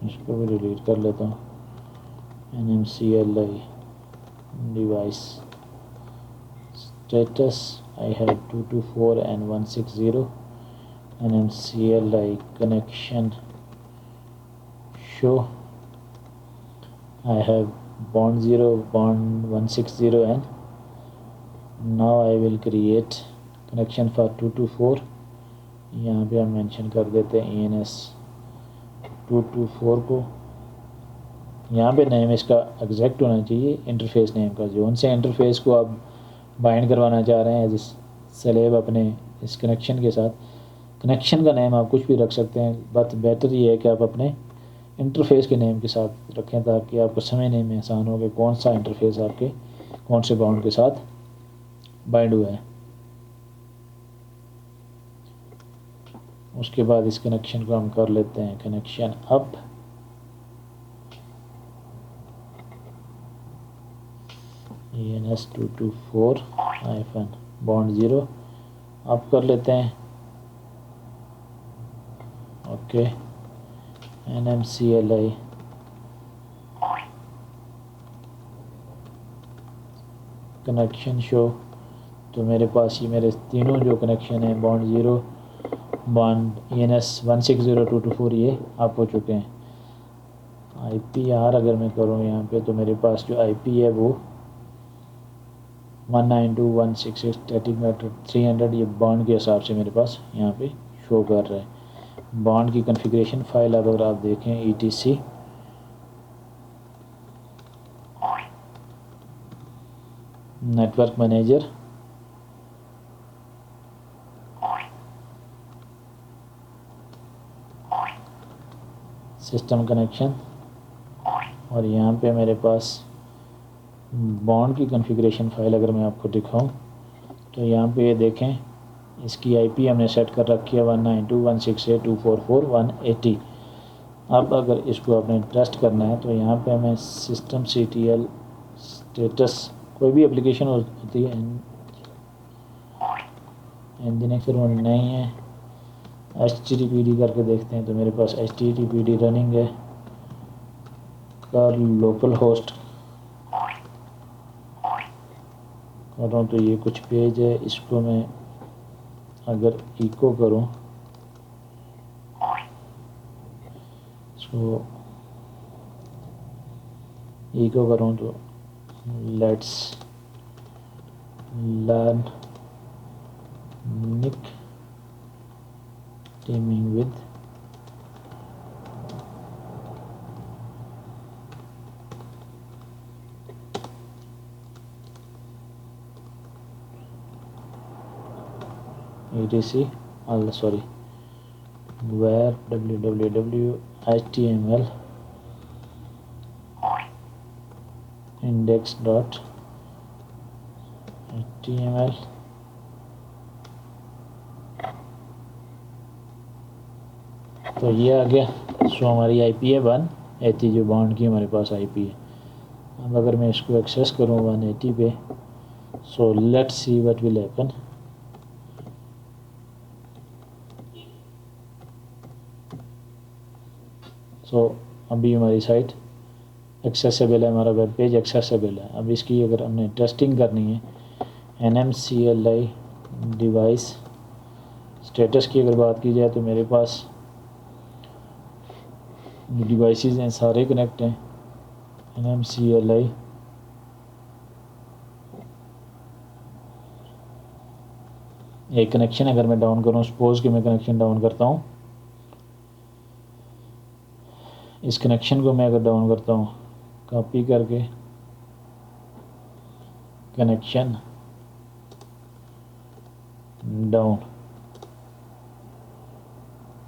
इसको भी डिलीट कर लेता हूँ। NMCLI device status I have 224 and 160 NMCLI connection show I have bond 0 bond 160 and now I will create connection for 224। यहाँ पे हम मेंशन कर देते हैं ENS 224 को। यहाँ पे नेम इसका एग्जैक्ट होना चाहिए इंटरफेस नेम का, जो उनसे इंटरफेस को आप बाइंड करवाना चाह रहे हैं एज स्लेव अपने इस कनेक्शन के साथ। कनेक्शन का नेम आप कुछ भी रख सकते हैं, बट बेटर ये है कि आप अपने इंटरफेस के नेम के साथ रखें ताकि आपको समझने में आसान हो कि कौन सा इंटरफेस आपके कौन से बाउंड के साथ बाइंड हुआ है। उसके बाद इस कनेक्शन को हम कर लेते हैं connection up ENS 224 bond 0 up कर लेते हैं। ओके NMCLI कनेक्शन शो, तो मेरे पास ये मेरे तीनों जो कनेक्शन हैं बॉन्ड 0 बॉन्ड ENS 160 ये अप हो चुके हैं। IPR अगर मैं करूँ यहाँ पे तो मेरे पास जो IP है वो 192.168 स्टैटिक मैटर 300 ये बॉन्ड के हिसाब से मेरे पास यहाँ पे शो कर रहा है। बॉन्ड की कॉन्फ़िगरेशन फाइल अब अगर आप देखें ETC network manager, system connection, और यहाँ पे मेरे पास बॉन्ड की कॉन्फ़िगरेशन फाइल अगर मैं आपको दिखाऊं तो यहाँ पे ये देखें, इसकी IP हमने सेट कर रखी है 192.168.244.180। अब अगर इसको आपने टेस्ट करना है तो यहाँ पे हमें सिस्टम CTL स्टेटस, कोई भी एप्लीकेशन होती है Nginx फिर वो नहीं है, HTTPD करके देखते हैं तो मेरे पास HTTPD रनिंग है। कर लोकल होस्ट कर रहा हूँ तो ये कुछ पेज है, इसको मैं अगर इको करूँ, इसको इको करूँ तो let's learn nic teaming with ETC sorry where www html index dot html तो ये आ गया। सो हमारी IP है 180 जो बॉन्ड की हमारे पास IP है। अब अगर मैं इसको एक्सेस करूँ 180 पे, so let's see what will happen. So अभी हमारी साइट एक्सेसिबल है, हमारा वेब पेज एक्सेसिबल है। अब इसकी अगर हमने टेस्टिंग करनी है, NMCLI डिवाइस स्टेटस की अगर बात की जाए तो मेरे पास डिवाइसेस हैं सारे कनेक्ट हैं। NMCLI एक कनेक्शन अगर मैं डाउन करूँ, सपोज कि मैं कनेक्शन डाउन करता हूँ, इस कनेक्शन को मैं अगर डाउन करता हूँ कॉपी करके, कनेक्शन डाउन,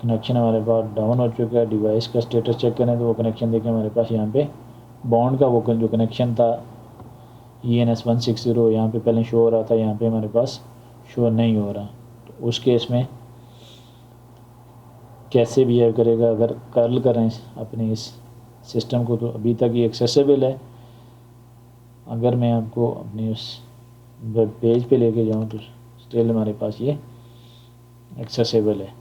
कनेक्शन हमारे पास डाउन हो चुका है। डिवाइस का स्टेटस चेक करें तो वो कनेक्शन देखें हमारे पास यहाँ पे बॉन्ड का वो जो कनेक्शन था ENS 160 यहाँ पे पहले शो हो रहा था, यहाँ पे हमारे पास शो नहीं हो रहा। तो उस केस में कैसे बिहेव करेगा अगर कर्ल करें अपने इस सिस्टम को, तो अभी तक ये एक्सेसिबल है। अगर मैं आपको अपने उस वेब पेज पे लेके जाऊँ तो स्टिल हमारे पास ये एक्सेसिबल है।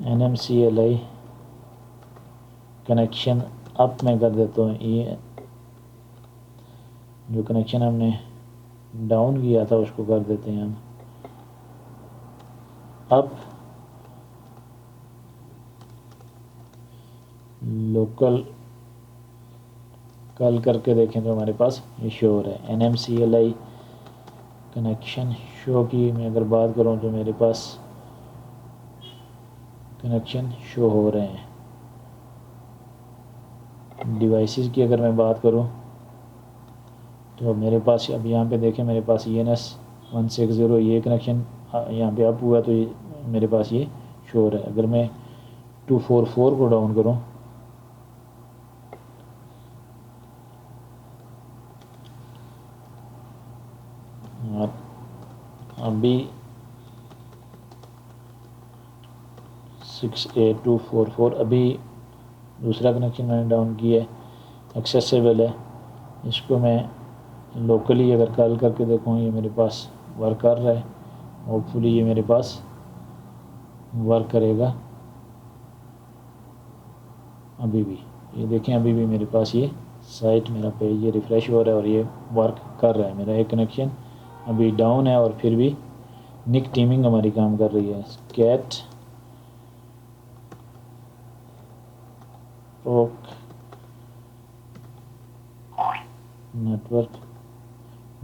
NMCLI कनेक्शन अप मैं कर देता हूँ, ये जो कनेक्शन हमने डाउन किया था उसको कर देते हैं हम अप। लोकल कल करके देखें तो हमारे पास ये शो हो रहा है। NMCLI कनेक्शन शो की मैं अगर बात करूं तो मेरे पास कनेक्शन शो हो रहे हैं। डिवाइसेस की अगर मैं बात करूं तो मेरे पास अब यहाँ पे देखें, मेरे पास ENS 160 ये कनेक्शन यहाँ पे अप हुआ तो ये मेरे पास ये शो हो रहा है। अगर मैं 244 को डाउन करूं, अभी 68244 अभी दूसरा कनेक्शन मैंने डाउन किया है, एक्सेसिबल है। इसको मैं लोकली अगर कॉल करके देखूँ, ये मेरे पास वर्क कर रहा है। होपफुली ये मेरे पास वर्क करेगा। अभी भी ये देखें, अभी भी मेरे पास ये साइट, मेरा पेज ये रिफ़्रेश हो रहा है और ये वर्क कर रहा है। मेरा एक कनेक्शन अभी डाउन है और फिर भी निक टीमिंग हमारी काम कर रही है। कैट नेटवर्क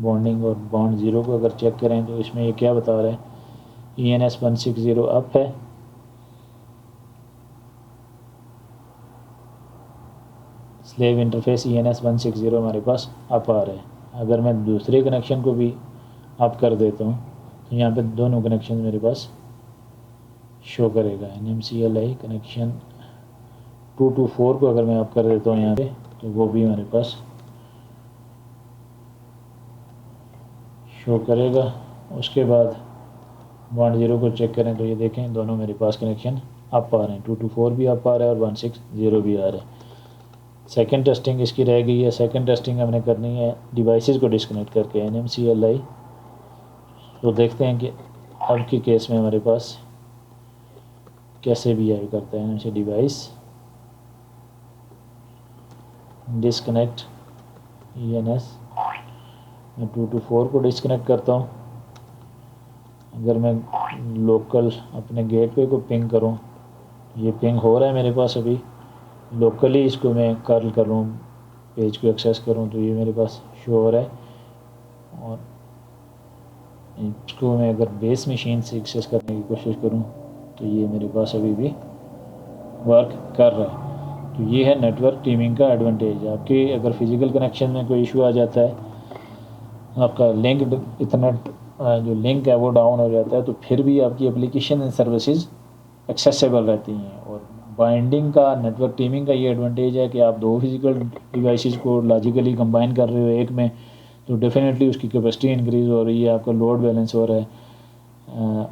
बॉन्डिंग और बॉन्ड ज़ीरो को अगर चेक करें तो इसमें ये क्या बता रहा है, ENS 160 अप है, स्लेव इंटरफेस ENS 160 हमारे पास अप आ रहा है। अगर मैं दूसरे कनेक्शन को भी अप कर देता हूँ तो यहाँ पे दोनों कनेक्शन मेरे पास शो करेगा। NMCLI कनेक्शन 224 को अगर मैं अप कर देता हूँ यहाँ पे तो वो भी हमारे पास शो करेगा। उसके बाद बॉन्ड ज़ीरो को चेक करें तो ये देखें दोनों मेरे पास कनेक्शन अप आ रहे हैं, 224 भी अप आ रहा है और 160 भी आ रहा है। सेकंड टेस्टिंग इसकी रह गई है। सेकंड टेस्टिंग हमने करनी है डिवाइसेस को डिस्कनेक्ट करके NMCLI। तो देखते हैं कि अब के केस में हमारे पास कैसे बिहेव करता है। NMC डिवाइस डिस्कनेक्ट ENS, मैं 224 को डिस्कनेक्ट करता हूँ। अगर मैं लोकल अपने गेटवे को पिंग करूँ, ये पिंग हो रहा है मेरे पास अभी। लोकली इसको मैं कर्ल कर लूँ, पेज को एक्सेस करूँ तो ये मेरे पास शो हो रहा है। और इसको मैं अगर बेस मशीन से एक्सेस करने की कोशिश करूँ तो ये मेरे पास अभी भी वर्क कर रहा है। तो ये है नेटवर्क टीमिंग का एडवांटेज। आपके अगर फिज़िकल कनेक्शन में कोई इशू आ जाता है, आपका लिंक इथरनेट जो लिंक है वो डाउन हो जाता है, तो फिर भी आपकी एप्लीकेशन एंड सर्विसेज एक्सेसिबल रहती हैं। और बाइंडिंग का, नेटवर्क टीमिंग का ये एडवांटेज है कि आप दो फिज़िकल डिवाइसेस को लॉजिकली कंबाइन कर रहे हो एक में, तो डेफिनेटली उसकी कैपेसिटी इंक्रीज़ हो रही है, आपका लोड बैलेंस हो रहा है,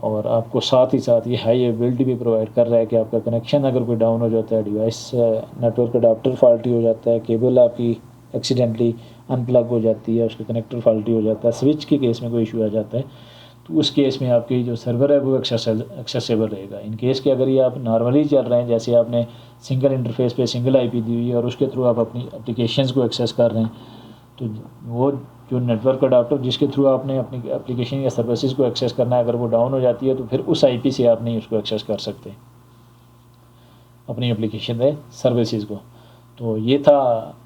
और आपको साथ ही साथ ये हाई एबिलिटी भी प्रोवाइड कर रहा है कि आपका कनेक्शन अगर कोई डाउन हो जाता है, डिवाइस नेटवर्क अडाप्टर फॉल्टी हो जाता है, केबल आपकी एक्सीडेंटली अनप्लग हो जाती है, उसका कनेक्टर फॉल्टी हो जाता है, स्विच के केस में कोई इशू आ जाता है, तो उस केस में आपकी जो सर्वर है वो एक्सेसिबल रहेगा। इन केस के अगर ये आप नॉर्मली चल रहे हैं, जैसे आपने सिंगल इंटरफेस पे सिंगल IP दी हुई है और उसके थ्रू आप अपनी एप्लीकेशंस को एक्सेस कर रहे हैं, तो वो जो नेटवर्क अडाप्टर जिसके थ्रू आपने अपनी एप्लीकेशन या सर्विसेज को एक्सेस करना है, अगर वो डाउन हो जाती है तो फिर उस IP से आप नहीं उसको एक्सेस कर सकते अपनी एप्लीकेशन या सर्विसेज को। तो ये था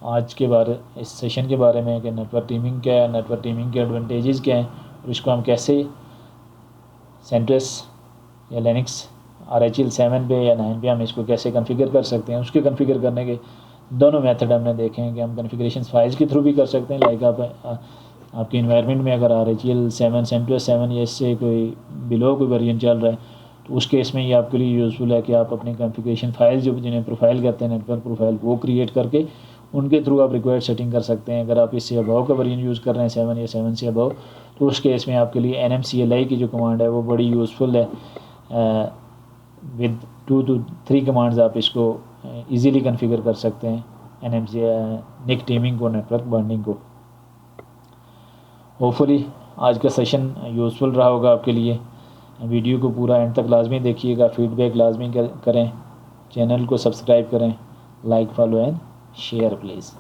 आज के बारे, इस सेशन के बारे में कि नेटवर्क टीमिंग क्या है, नेटवर्क टीमिंग के एडवांटेजेस क्या हैं और इसको हम कैसे सेंट्रेस या लिनक्स RHEL 7 पे या 9 पे हम इसको कैसे कॉन्फ़िगर कर सकते हैं। उसके कॉन्फ़िगर करने के दोनों मेथड हमने देखे हैं कि हम कॉन्फ़िगरेशन फाइल्स के थ्रू भी कर सकते हैं। लाइक आप आपके इन्वायरमेंट में अगर RHEL 7, CentOS 7 या इससे कोई बिलो कोई वेरिएंट चल रहा है, तो उस केस में ये आपके लिए यूज़फुल है कि आप अपनी कॉन्फ़िगरेशन फाइल्स जो जिन्हें प्रोफाइल कहते हैं, नेटवर्क प्रोफाइल, वो क्रिएट करके उनके थ्रू आप रिक्वायर्ड सेटिंग कर सकते हैं। अगर आप इससे अबव का वेरिएंट यूज़ कर रहे हैं 7 या 7 से अबव, तो उस केस में आपके लिए NMCLI की जो कमांड है वो बड़ी यूज़फुल है। विद 2 to 3 कमांड्स आप इसको ईज़िली कॉन्फ़िगर कर सकते हैं, NIC टीमिंग को, नेटवर्क बॉन्डिंग को। होपफुली आज का सेशन यूज़फुल रहा होगा आपके लिए। वीडियो को पूरा एंड तक लाजमी देखिएगा, फीडबैक लाजमी करें, चैनल को सब्सक्राइब करें, like, follow and share please.